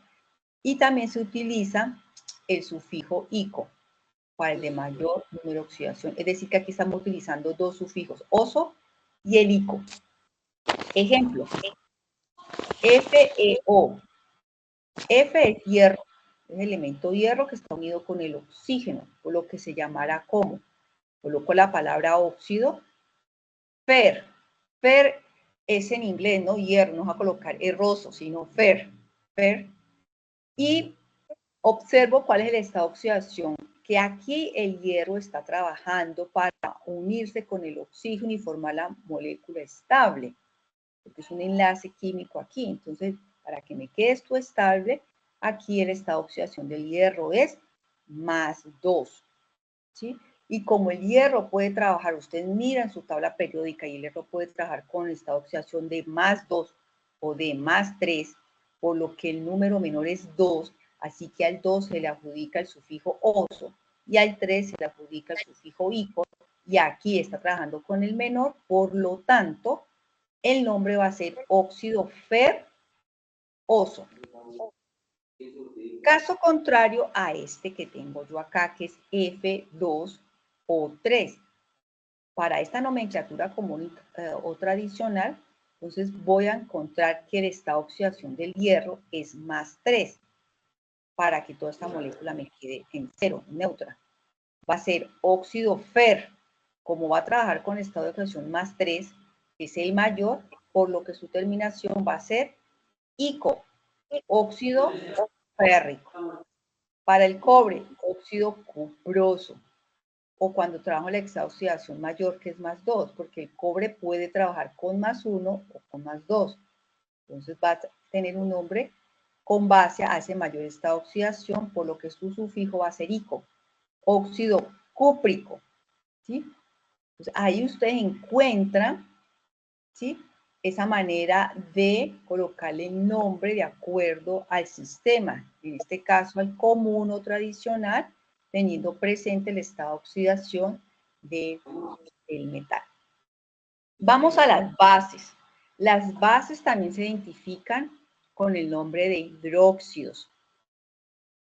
y también se utiliza el sufijo ico para el de mayor número de oxidación. Es decir, que aquí estamos utilizando 2 sufijos, oso y el ico. Ejemplo, FeO. F es hierro, es el elemento hierro que está unido con el oxígeno, por lo que se llamará como. Coloco la palabra óxido, fer. Fer es en inglés, no hierro, no vamos a colocar erroso, sino fer. Y observo cuál es el estado de oxidación, que aquí el hierro está trabajando para unirse con el oxígeno y formar la molécula estable, porque es un enlace químico aquí. Entonces, para que me quede esto estable, aquí el estado de oxidación del hierro es +2, ¿sí? Y como el hierro puede trabajar, ustedes miran su tabla periódica y el hierro puede trabajar con el estado de oxidación de +2 o de +3, por lo que el número menor es 2, así que al 2 se le adjudica el sufijo oso y al 3 se le adjudica el sufijo ico, y aquí está trabajando con el menor, por lo tanto, el nombre va a ser óxido fer-oso. Caso contrario a este que tengo yo acá, que es F2O3. Para esta nomenclatura común o tradicional, entonces voy a encontrar que el estado de oxidación del hierro es +3, para que toda esta molécula me quede en 0, neutra. Va a ser óxido fer, como va a trabajar con estado de oxidación +3, es el mayor, por lo que su terminación va a ser ico, óxido férrico. Para el cobre, óxido cuproso, o cuando trabajo la oxidación mayor, que es +2, porque el cobre puede trabajar con +1 o con +2. Entonces va a tener un nombre con base a ese mayor estado de oxidación, por lo que su sufijo va a ser ico, óxido cúprico, ¿sí? Entonces, ahí ustedes encuentran, ¿sí?, esa manera de colocarle el nombre de acuerdo al sistema, en este caso al común o tradicional, teniendo presente el estado de oxidación del metal. Vamos a las bases. Las bases también se identifican con el nombre de hidróxidos.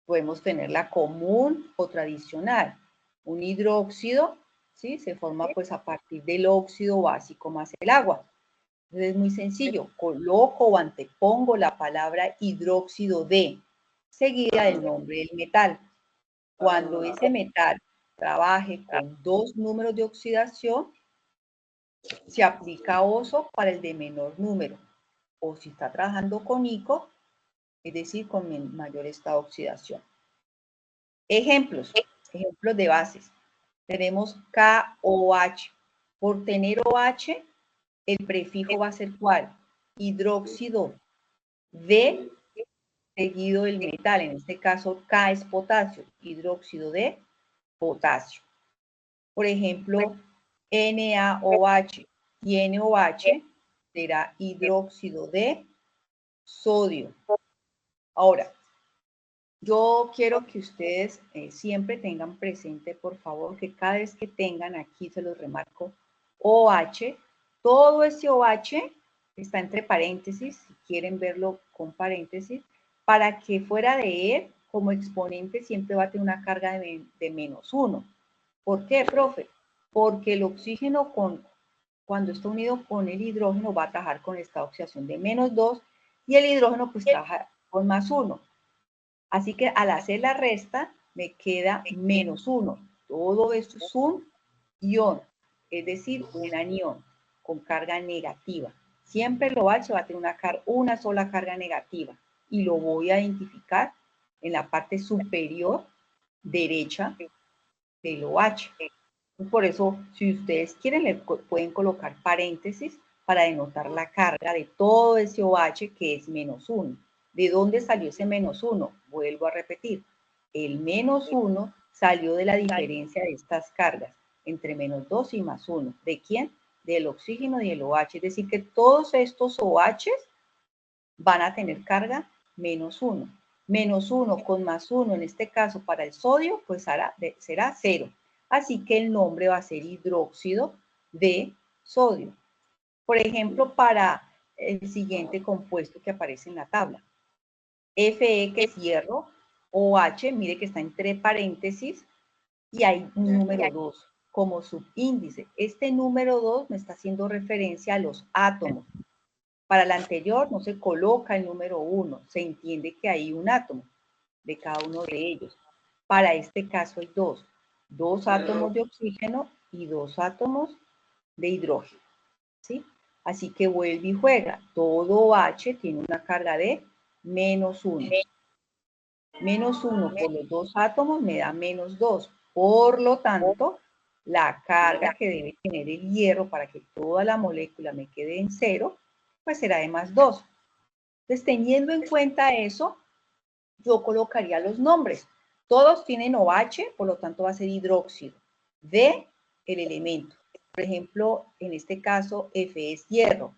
Podemos tener la común o tradicional. Un hidróxido, ¿sí?, se forma pues a partir del óxido básico más el agua. Entonces es muy sencillo, coloco o antepongo la palabra hidróxido de, seguida del nombre del metal. Cuando ese metal trabaje con 2 números de oxidación, se aplica oso para el de menor número. O si está trabajando con ICO, es decir, con mayor estado de oxidación. Ejemplos de bases. Tenemos KOH. Por tener OH, el prefijo va a ser ¿cuál? Hidróxido de seguido del metal. En este caso, K es potasio, hidróxido de potasio. Por ejemplo, NaOH y NOH será hidróxido de sodio. Ahora, yo quiero que ustedes siempre tengan presente, por favor, que cada vez que tengan aquí, se los remarco, OH, todo ese OH está entre paréntesis, si quieren verlo con paréntesis, para que fuera de él, como exponente, siempre va a tener una carga de -1. ¿Por qué, profe? Porque el oxígeno, cuando está unido con el hidrógeno, va a trabajar con esta oxidación de -2 y el hidrógeno pues trabaja con +1. Así que al hacer la resta, me queda -1. Todo esto es un ion, es decir, un anión con carga negativa. Siempre el OH va a tener una sola carga negativa y lo voy a identificar en la parte superior derecha del OH. Por eso, si ustedes quieren, le pueden colocar paréntesis para denotar la carga de todo ese OH que es -1. ¿De dónde salió ese -1? Vuelvo a repetir. El -1 salió de la diferencia de estas cargas entre -2 y +1. ¿De quién? Del oxígeno y el OH. Es decir, que todos estos OH van a tener carga -1. -1 con +1, en este caso para el sodio, pues será 0. Así que el nombre va a ser hidróxido de sodio. Por ejemplo, para el siguiente compuesto que aparece en la tabla. Fe, que es hierro, OH, mire que está entre paréntesis, y hay un número 2 como subíndice. Este número 2 me está haciendo referencia a los átomos. Para el anterior no se coloca el número 1, se entiende que hay un átomo de cada uno de ellos. Para este caso hay 2. 2 átomos de oxígeno y 2 átomos de hidrógeno, ¿sí? Así que vuelve y juega. Todo OH tiene una carga de -1. -1 por los 2 átomos me da -2. Por lo tanto, la carga que debe tener el hierro para que toda la molécula me quede en 0, pues será de +2. Entonces, teniendo en cuenta eso, yo colocaría los nombres. Todos tienen OH, por lo tanto va a ser hidróxido de el elemento. Por ejemplo, en este caso, Fe es hierro.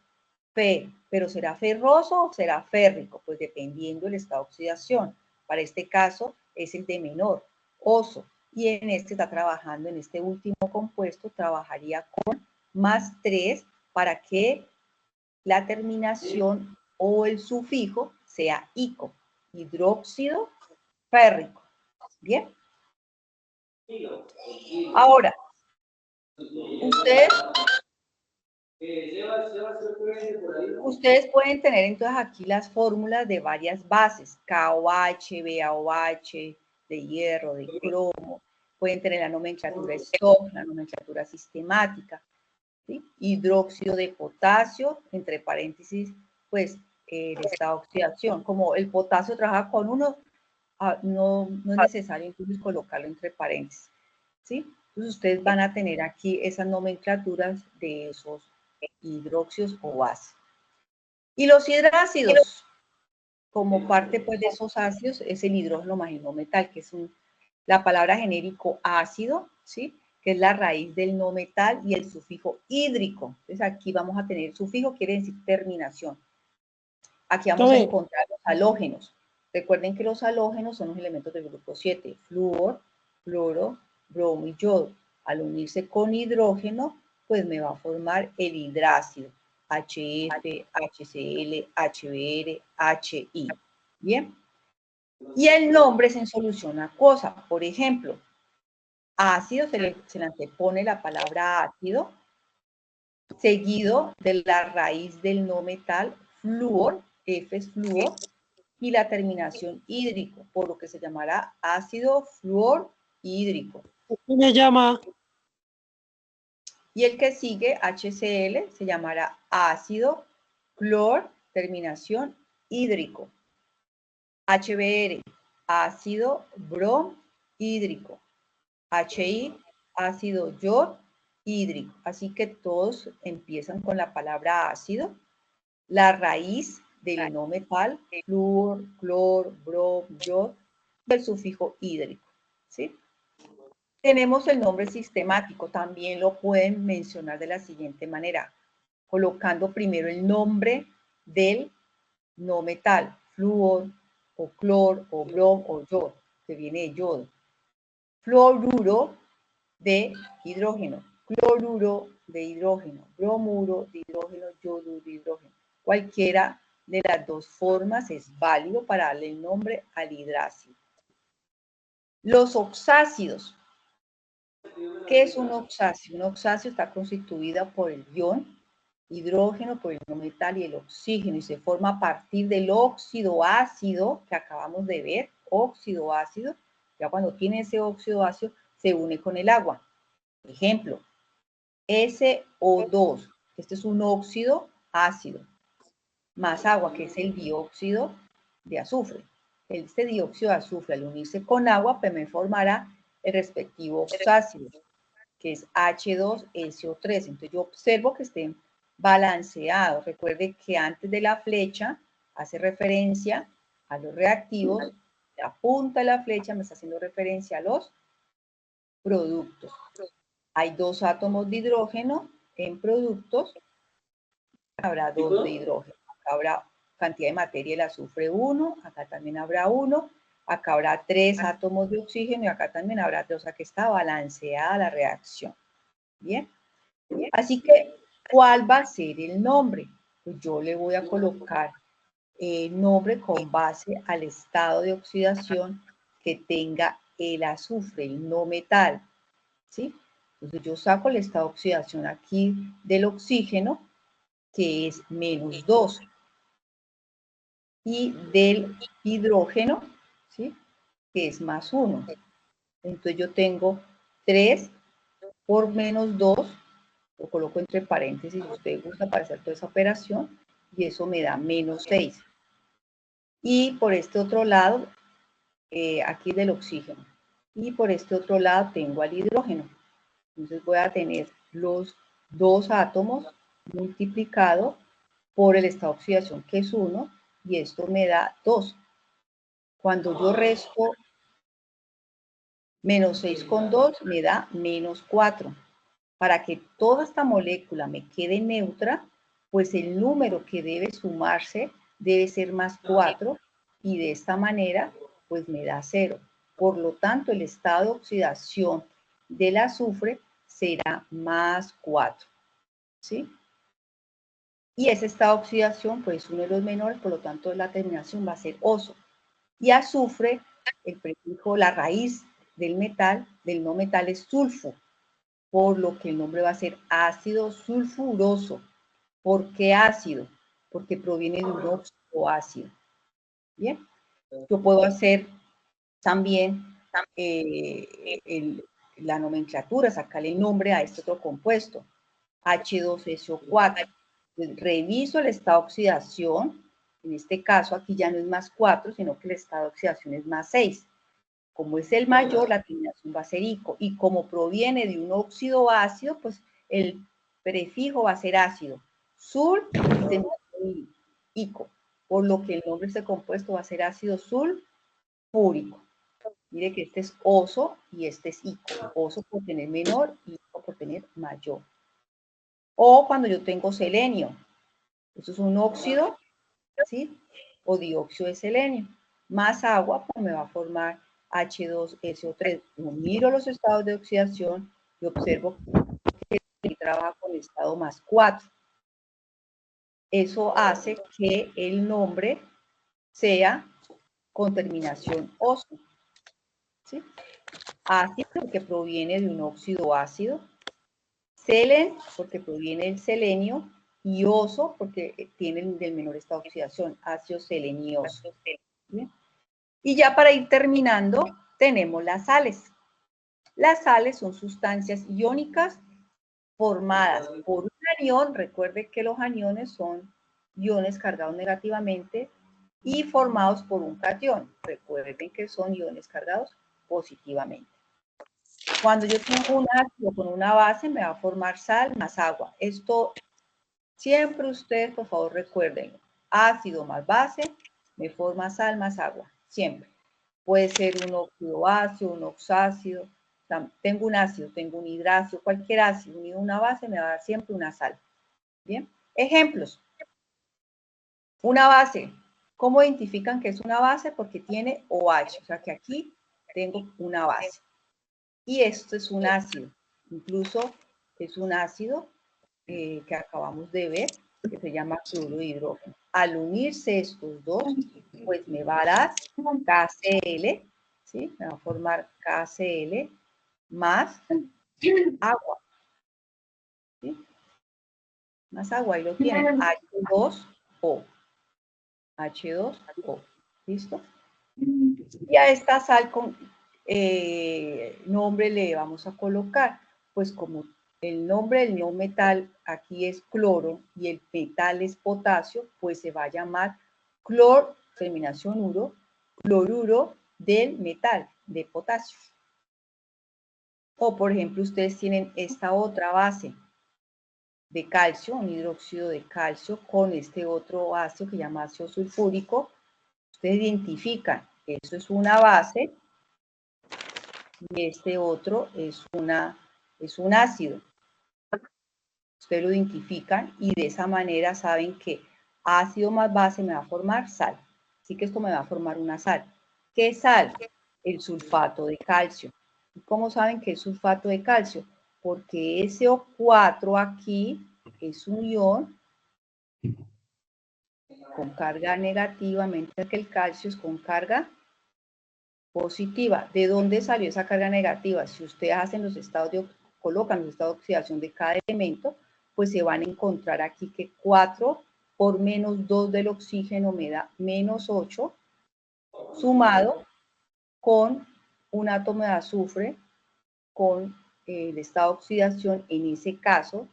Fe, pero ¿será ferroso o será férrico? Pues dependiendo del estado de oxidación. Para este caso es el de menor, oso. Y en este está trabajando, en este último compuesto, trabajaría con +3 para que la terminación o el sufijo sea ico, hidróxido férrico. ¿Bien? Ahora, ustedes pueden tener entonces aquí las fórmulas de varias bases, KOH, BaOH, de hierro, de cromo, pueden tener la nomenclatura Stock, la nomenclatura sistemática, ¿sí? Hidróxido de potasio, entre paréntesis, pues el estado de oxidación. Como el potasio trabaja con uno, no es necesario entonces colocarlo entre paréntesis, ¿sí? Entonces ustedes van a tener aquí esas nomenclaturas de esos hidróxidos o bases. Y los hidrácidos, como parte pues de esos ácidos, es el hidrógeno más el no metal, que es la palabra genérico ácido, ¿sí? Que es la raíz del no metal, y el sufijo hídrico. Entonces aquí vamos a tener sufijo, quiere decir terminación. Aquí vamos a encontrar los halógenos. Recuerden que los halógenos son los elementos del grupo 7, flúor, fluoro, bromo y yodo. Al unirse con hidrógeno, pues me va a formar el hidrácido, HF, HCl, HBr, HI. ¿Bien? Y el nombre es en solución acuosa. Por ejemplo, ácido, se le antepone la palabra ácido, seguido de la raíz del no metal, flúor, F es flúor, y la terminación hídrico, por lo que se llamará ácido fluor hídrico. ¿Cómo me llama? Y el que sigue, HCl, se llamará ácido clor, terminación hídrico. HBr, ácido brom hídrico. HI, ácido yod hídrico. Así que todos empiezan con la palabra ácido. La raíz del no metal, flúor, clor, brom, yod, del sufijo hídrico. ¿Sí? Tenemos el nombre sistemático, también lo pueden mencionar de la siguiente manera, colocando primero el nombre del no metal, flúor, o clor, o brom, o yod, que viene de yodo. Fluoruro de hidrógeno, cloruro de hidrógeno, bromuro de hidrógeno, yoduro de hidrógeno. Cualquiera de las dos formas es válido para darle el nombre al hidrácido. Los oxácidos. ¿Qué es un oxácido? Un oxácido está constituida por el ion, hidrógeno, por el no metal y el oxígeno, y se forma a partir del óxido ácido que acabamos de ver, óxido ácido. Ya cuando tiene ese óxido ácido, se une con el agua. Ejemplo, SO2, este es un óxido ácido, más agua, que es el dióxido de azufre. Este dióxido de azufre, al unirse con agua, pues me formará el respectivo oxácido, que es H2SO3. Entonces yo observo que estén balanceados. Recuerde que antes de la flecha hace referencia a los reactivos, la punta de la flecha me está haciendo referencia a los productos. Hay 2 átomos de hidrógeno en productos, habrá 2 de hidrógeno. Acá habrá cantidad de materia, el azufre 1, acá también habrá 1, acá habrá 3 átomos de oxígeno y acá también habrá 3, o sea que está balanceada la reacción. Bien, así que, ¿cuál va a ser el nombre? Pues yo le voy a colocar el nombre con base al estado de oxidación que tenga el azufre, el no metal, ¿sí? Entonces yo saco el estado de oxidación aquí del oxígeno, que es -2, y del hidrógeno, ¿sí? Que es +1. Entonces yo tengo 3 por -2, lo coloco entre paréntesis si usted gusta para hacer toda esa operación, y eso me da -6. Y por este otro lado, aquí del oxígeno. Y por este otro lado tengo al hidrógeno. Entonces voy a tener los 2 átomos multiplicado por el estado de oxidación, que es 1, y esto me da 2. Cuando yo resto -6 con 2, me da -4. Para que toda esta molécula me quede neutra, pues el número que debe sumarse debe ser +4, y de esta manera, pues me da 0. Por lo tanto, el estado de oxidación del azufre será +4, ¿sí? Y ese estado de oxidación, pues uno de los menores, por lo tanto la terminación va a ser oso. Y azufre, el prefijo, la raíz del metal, del no metal, es sulfo, por lo que el nombre va a ser ácido sulfuroso. ¿Por qué ácido? Porque proviene de un óxido ácido. Bien, yo puedo hacer también la nomenclatura, sacarle el nombre a este otro compuesto, H2SO4. Reviso el estado de oxidación, en este caso aquí ya no es +4, sino que el estado de oxidación es +6. Como es el mayor, la terminación va a ser ico, y como proviene de un óxido ácido, pues el prefijo va a ser ácido, sul y terminación ico, por lo que el nombre de este compuesto va a ser ácido sulfúrico. Mire que este es oso y este es ico, oso por tener menor y ico por tener mayor. O cuando yo tengo selenio, esto es un óxido, ¿sí? O dióxido de selenio, más agua, pues me va a formar H2SO3. Yo miro los estados de oxidación y observo que trabaja con el estado +4. Eso hace que el nombre sea con terminación oso, ¿sí? Ácido porque proviene de un óxido ácido, selen porque proviene del selenio, y oso porque tiene del menor estado de oxidación, ácido selenioso. ¿Bien? Y ya para ir terminando, tenemos las sales. Las sales son sustancias iónicas formadas por un anión. Recuerde que los aniones son iones cargados negativamente y formados por un catión. Recuerden que son iones cargados positivamente. Cuando yo tengo un ácido con una base, me va a formar sal más agua. Esto siempre ustedes, por favor, recuerden. Ácido más base me forma sal más agua. Siempre. Puede ser un óxido ácido, un oxácido. Tengo un ácido, tengo un hidrácido, cualquier ácido unido a una base me va a dar siempre una sal. Bien. Ejemplos. Una base. ¿Cómo identifican que es una base? Porque tiene OH. O sea que aquí tengo una base. Y esto es un ácido. Incluso es un ácido que acabamos de ver, que se llama cloruro de hidrógeno. Al unirse estos dos, pues me va a dar KCl, ¿sí? Me va a formar KCl más agua, ¿sí? Más agua, ahí lo tienen, H2O. H2O, ¿listo? Y a esta sal con nombre le vamos a colocar, pues como el nombre del neón metal aquí es cloro y el metal es potasio, pues se va a llamar terminación uro, cloruro del metal, de potasio. O por ejemplo, ustedes tienen esta otra base de calcio, un hidróxido de calcio con este otro ácido que se llama ácido sulfúrico. Ustedes identifican, eso es una base y este otro es un ácido. Ustedes lo identifican y de esa manera saben que ácido más base me va a formar sal. Así que esto me va a formar una sal. ¿Qué sal? El sulfato de calcio. ¿Y cómo saben que es sulfato de calcio? Porque SO4 aquí es un ion con carga negativa, mientras que el calcio es con carga positiva. ¿De dónde salió esa carga negativa? Si ustedes hacen los estados colocan los estados de oxidación de cada elemento, pues se van a encontrar aquí que 4 por menos 2 del oxígeno me da menos 8, sumado con un átomo de azufre con el estado de oxidación, en ese caso,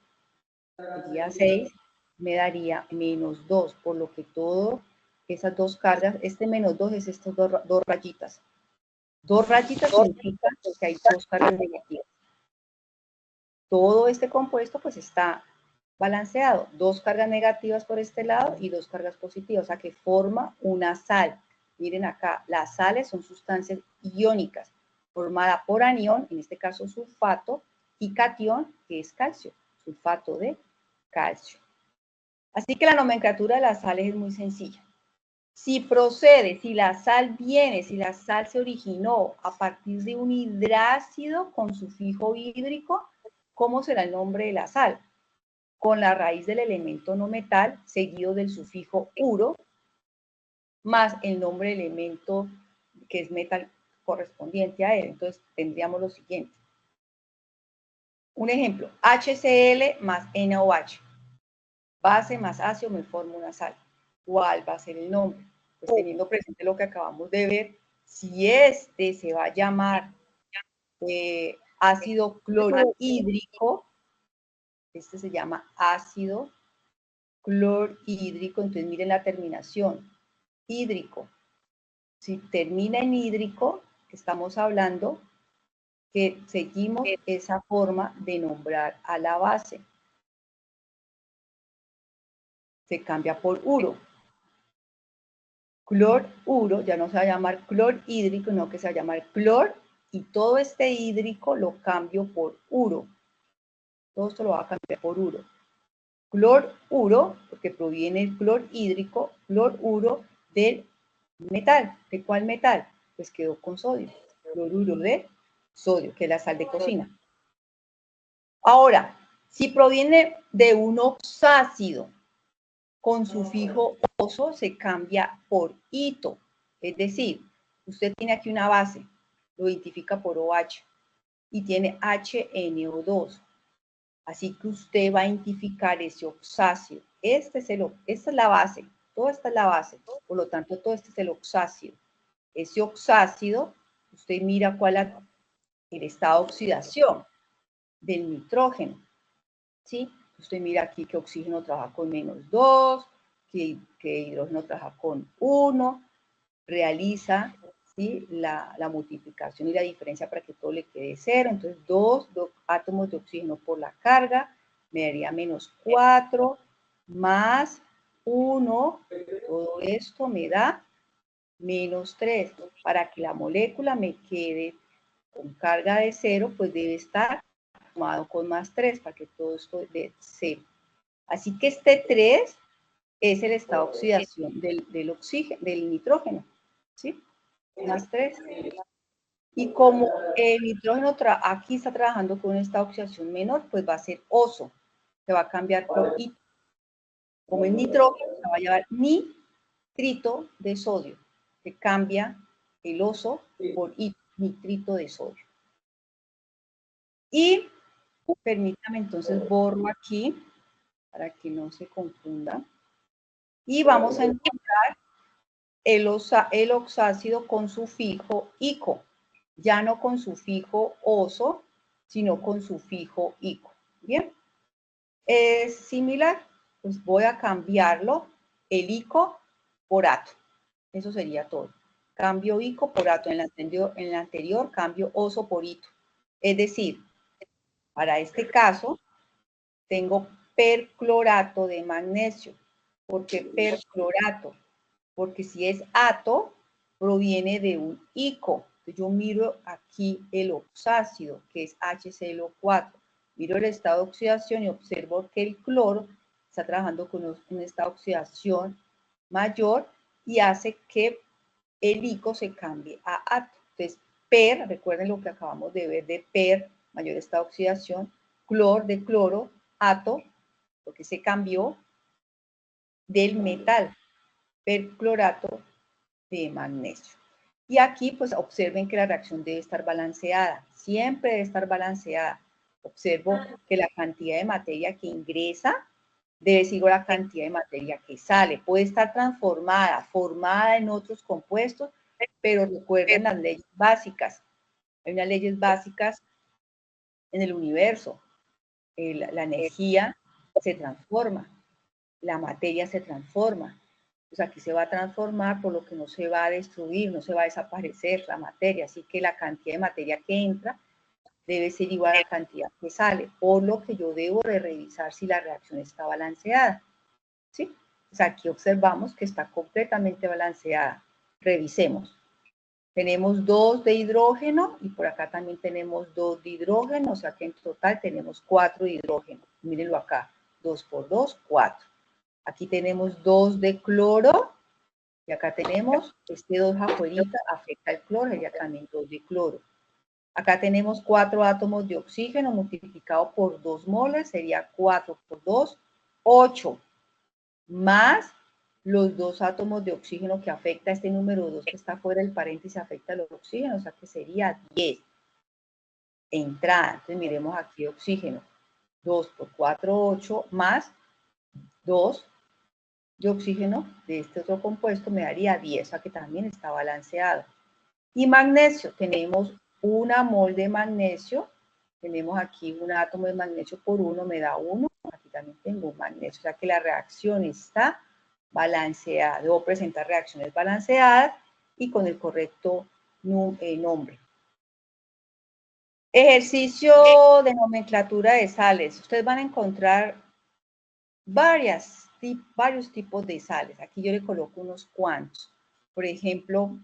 sería 6, me daría menos 2, por lo que todas esas dos cargas, este menos 2 es estas dos rayitas. Dos rayitas significan que hay dos cargas negativas. Todo este compuesto pues está balanceado. Dos cargas negativas por este lado y dos cargas positivas, o sea que forma una sal. Miren acá, las sales son sustancias iónicas formada por anión, en este caso sulfato, y catión, que es calcio, sulfato de calcio. Así que la nomenclatura de las sales es muy sencilla. Si procede, si la sal viene, si la sal se originó a partir de un hidrácido con sufijo hídrico, ¿cómo será el nombre de la sal? Con la raíz del elemento no metal seguido del sufijo uro, más el nombre del elemento que es metal correspondiente a él. Entonces tendríamos lo siguiente. Un ejemplo, HCl más NaOH. Base más ácido me forma una sal. ¿Cuál va a ser el nombre? Pues teniendo presente lo que acabamos de ver, si este se va a llamar ácido clorhídrico, este se llama ácido clorhídrico, entonces miren la terminación, hídrico. Si termina en hídrico, estamos hablando que seguimos esa forma de nombrar a la base. Se cambia por uro. Cloruro ya no se va a llamar clorhídrico, no que se va a llamar clor, y todo este hídrico lo cambio por uro. Todo esto lo va a cambiar por uro. Cloruro, porque proviene el clorhídrico, cloruro del metal. ¿De cuál metal? Pues quedó con sodio. Cloruro de sodio, que es la sal de cocina. Ahora, si proviene de un oxácido con sufijo oso, se cambia por ito. Es decir, usted tiene aquí una base, lo identifica por OH y tiene HNO2. Así que usted va a identificar ese oxácido. Esta es la base, toda esta es la base, por lo tanto todo este es el oxácido. Ese oxácido, usted mira cuál el estado de oxidación del nitrógeno, ¿sí? Usted mira aquí que oxígeno trabaja con -2, que hidrógeno trabaja con 1, realiza, ¿sí?, la multiplicación y la diferencia para que todo le quede 0. Entonces, 2 átomos de oxígeno por la carga me daría -4 más 1. Todo esto me da -3. Para que la molécula me quede con carga de 0, pues debe estar tomado con +3 para que todo esto dé 0. Así que este 3 es el estado de oxidación del oxígeno, del nitrógeno, ¿sí? +3. Y como el nitrógeno aquí está trabajando con un estado de oxidación menor, pues va a ser oso. Se va a cambiar por hito. Como el nitrógeno se va a llevar nitrito de sodio. Se cambia el oso por nitrito de sodio. Y permítame entonces borro aquí para que no se confunda. Y vamos a encontrar el oxácido con sufijo ico, ya no con sufijo oso, sino con sufijo ico. Bien, es similar, pues voy a cambiarlo, el ico por ato. Eso sería todo. Cambio ico por ato. En el anterior cambio oso por ito. Es decir, para este caso, tengo perclorato de magnesio. ¿Por qué perclorato? Porque si es ato, proviene de un ico. Entonces yo miro aquí el oxácido, que es HClO4. Miro el estado de oxidación y observo que el cloro está trabajando con un estado de oxidación mayor y hace que el ico se cambie a ato. Entonces, per, recuerden lo que acabamos de ver de per, mayor estado de oxidación, clor de cloro, ato, porque se cambió del metal, perclorato de magnesio. Y aquí, pues, observen que la reacción debe estar balanceada. Siempre debe estar balanceada. Observo que la cantidad de materia que ingresa debe ser igual a la cantidad de materia que sale. Puede estar transformada, formada en otros compuestos, pero recuerden las leyes básicas. Hay unas leyes básicas en el universo. La energía se transforma, la materia se transforma. Pues aquí se va a transformar, por lo que no se va a destruir, no se va a desaparecer la materia. Así que la cantidad de materia que entra debe ser igual a la cantidad que sale, por lo que yo debo de revisar si la reacción está balanceada. ¿Sí? Pues aquí observamos que está completamente balanceada. Revisemos. Tenemos 2 de hidrógeno y por acá también tenemos 2 de hidrógeno, o sea que en total tenemos 4 de hidrógeno. Mírenlo acá, 2 por 2, 4. Aquí tenemos 2 de cloro y acá tenemos, este 2 afuera afecta el cloro, sería también 2 de cloro. Acá tenemos 4 átomos de oxígeno multiplicado por 2 moles, sería 4 por 2, 8, más los 2 átomos de oxígeno que afecta este número 2 que está fuera del paréntesis, afecta el oxígeno, o sea que sería 10. Entrada, entonces miremos aquí oxígeno, 2 por 4, 8, más 2 de oxígeno de este otro compuesto me daría 10, o sea que también está balanceado. Y magnesio, tenemos 1 mol de magnesio, tenemos aquí un átomo de magnesio por 1, me da 1, aquí también tengo un magnesio, o sea que la reacción está balanceada. Debo presentar reacciones balanceadas y con el correcto nombre. Ejercicio de nomenclatura de sales. Ustedes van a encontrar varios tipos de sales. Aquí yo le coloco unos cuantos. Por ejemplo,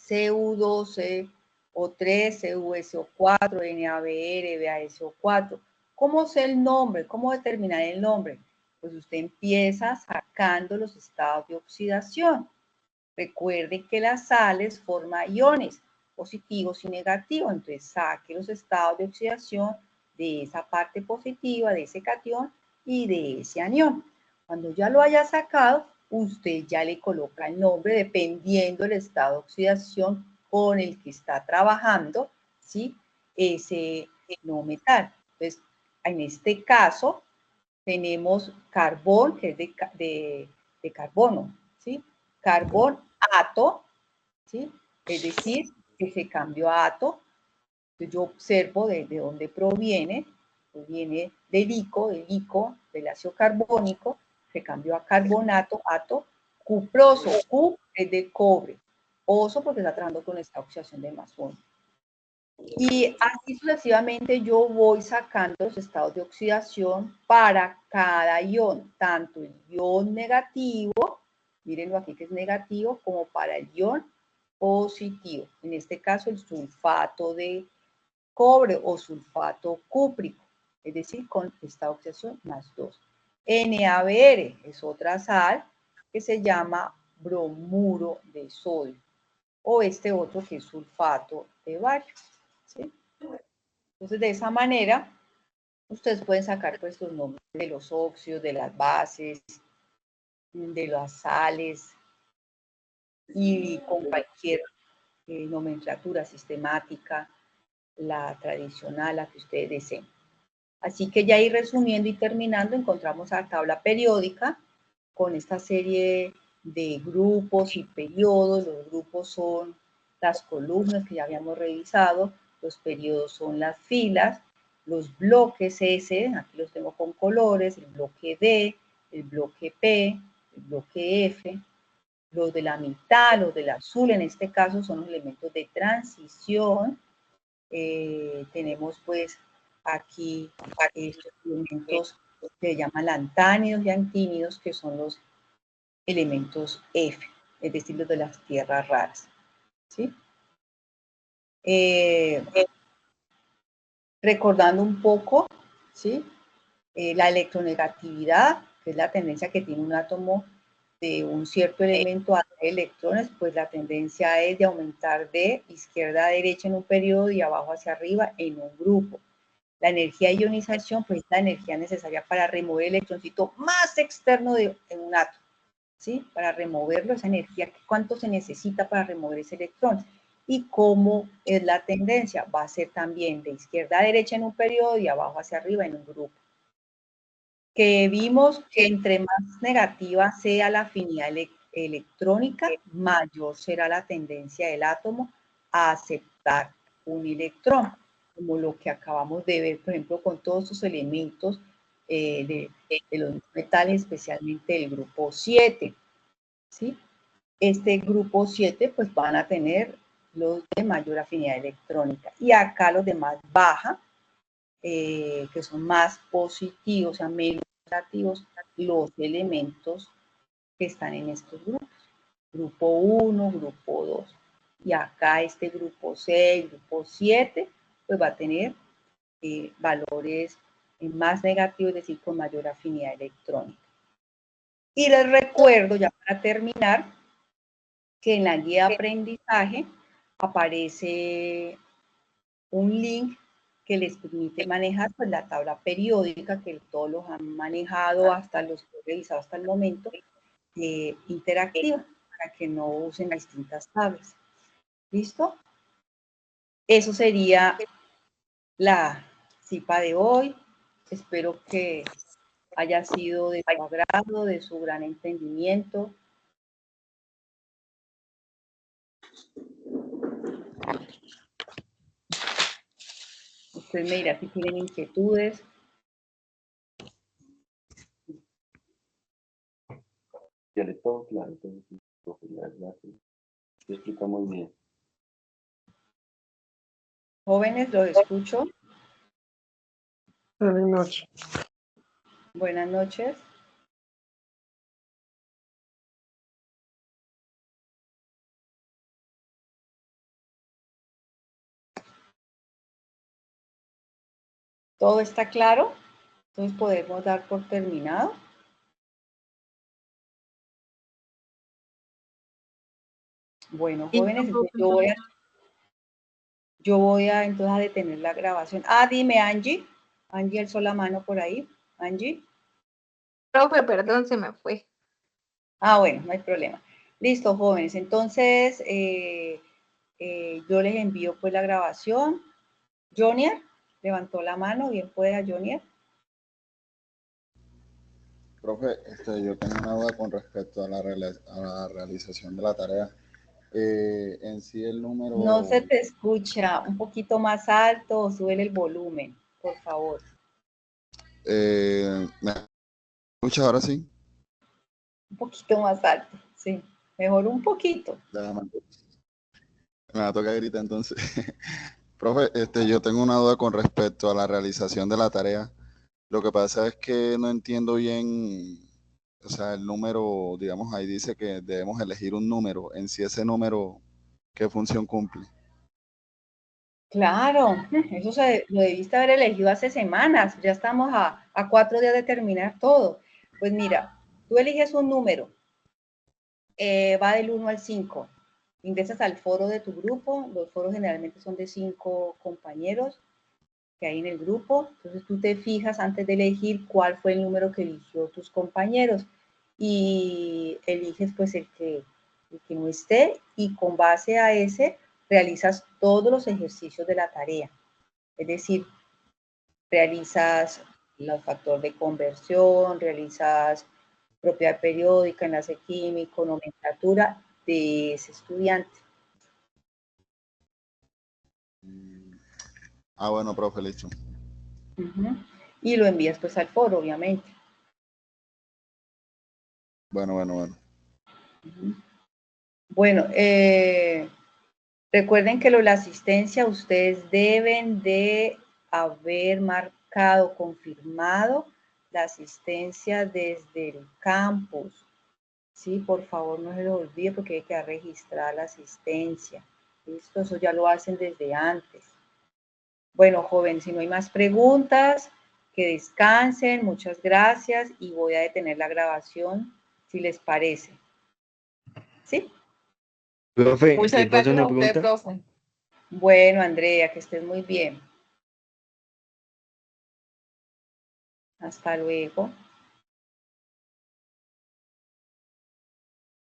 Cu2, O3, CuSO4, NaBr, BaSO4. ¿Cómo sé el nombre? ¿Cómo determinar el nombre? Pues usted empieza sacando los estados de oxidación. Recuerde que las sales forman iones positivos y negativos. Entonces saque los estados de oxidación de esa parte positiva, de ese catión y de ese anión. Cuando ya lo haya sacado, usted ya le coloca el nombre dependiendo del estado de oxidación con el que está trabajando, ¿sí? Ese no metal. Entonces, en este caso, tenemos carbón, que es de carbono, ¿sí? Carbón ato, ¿sí? Es decir, que se cambió a ato. Yo observo de dónde proviene del ICO, del ácido carbónico, que cambió a carbonato, ato, cuproso, Cu es de cobre, oso porque está trabajando con esta oxidación de más 1. Y así sucesivamente yo voy sacando los estados de oxidación para cada ion, tanto el ion negativo, mírenlo aquí que es negativo, como para el ion positivo. En este caso el sulfato de cobre o sulfato cúprico, es decir, con esta oxidación más 2. NaBr es otra sal que se llama bromuro de sodio, o este otro que es sulfato de bario, ¿sí? Entonces, de esa manera, ustedes pueden sacar pues los nombres de los óxidos, de las bases, de las sales, y con cualquier nomenclatura sistemática, la tradicional, la que ustedes deseen. Así que ya ir resumiendo y terminando, encontramos la tabla periódica con esta serie de grupos y periodos. Los grupos son las columnas que ya habíamos revisado, los periodos son las filas, los bloques S, aquí los tengo con colores, el bloque D, el bloque P, el bloque F, los de la mitad, los del azul, en este caso son los elementos de transición. Tenemos pues aquí estos elementos que se llaman lantánidos y antínidos, que son los elementos F, es decir, los de las tierras raras, ¿sí? Recordando un poco, ¿sí? La electronegatividad, que es la tendencia que tiene un átomo de un cierto elemento a electrones, pues la tendencia es de aumentar de izquierda a derecha en un periodo y abajo hacia arriba en un grupo. La energía de ionización, pues es la energía necesaria para remover el electroncito más externo de un átomo, ¿sí? Para removerlo, esa energía, ¿cuánto se necesita para remover ese electrón? Y cómo es la tendencia, va a ser también de izquierda a derecha en un periodo y abajo hacia arriba en un grupo. Que vimos que entre más negativa sea la afinidad electrónica, mayor será la tendencia del átomo a aceptar un electrón, como lo que acabamos de ver, por ejemplo, con todos estos elementos de los metales, especialmente el grupo 7, ¿sí? Este grupo 7, pues van a tener los de mayor afinidad electrónica, y acá los de más baja, que son más positivos, o sea, menos negativos, los elementos que están en estos grupos. Grupo 1, grupo 2. Y acá este grupo 6, grupo 7, pues va a tener valores más negativos, es decir, con mayor afinidad electrónica. Y les recuerdo, ya para terminar, que en la guía de aprendizaje aparece un link que les permite manejar pues, la tabla periódica que todos los han manejado hasta los que he revisado hasta el momento, interactiva, para que no usen distintas tablas. ¿Listo? Eso sería la CIPA de hoy. Espero que haya sido de su agrado, de su gran entendimiento. Usted me dirá si tienen inquietudes. Ya le todo claro, entonces, se explica muy bien. Jóvenes, los escucho. Buenas noches. Buenas noches. ¿Todo está claro? Entonces podemos dar por terminado. Bueno, jóvenes, entonces yo voy a entonces a detener la grabación. Ah, dime, Angie. Angie alzó la mano por ahí. Angie. Profe, perdón, se me fue. Ah, bueno, no hay problema. Listo, jóvenes. Entonces, yo les envío pues la grabación. Jonier, levantó la mano. Bien pueda, Jonier. Profe, yo tengo una duda con respecto a la realización de la tarea. En sí el número... No se te escucha. Un poquito más alto o sube el volumen, por favor. ¿Me escuchas ahora sí? Un poquito más alto, sí. Mejor un poquito. Déjame- Me va a tocar gritar entonces. Profe, yo tengo una duda con respecto a la realización de la tarea. Lo que pasa es que no entiendo bien, o sea, el número, digamos, ahí dice que debemos elegir un número. En sí ese número, ¿qué función cumple? Claro, eso lo debiste haber elegido hace semanas. Ya estamos a 4 días de terminar todo. Pues mira, tú eliges un número, va del 1 al 5. Ingresas al foro de tu grupo. Los foros generalmente son de 5 compañeros que hay en el grupo. Entonces tú te fijas antes de elegir cuál fue el número que eligió tus compañeros y eliges pues el que no esté y con base a ese realizas todos los ejercicios de la tarea. Es decir, realizas los factores de conversión, realizas propiedad periódica, enlace químico, nomenclatura de ese estudiante. Ah, bueno, profe, listo. Y lo envías pues al foro, obviamente. Bueno. Bueno, recuerden que la asistencia ustedes deben de haber marcado, confirmado la asistencia desde el campus. Sí, por favor, no se lo olvide porque hay que registrar la asistencia. ¿Listo? Eso ya lo hacen desde antes. Bueno, joven, si no hay más preguntas, que descansen. Muchas gracias y voy a detener la grabación si les parece. ¿Sí? Profe, Muchas ¿le puedo hacer gracias a una usted, pregunta? profe. Bueno, Andrea, que estés muy bien. Hasta luego.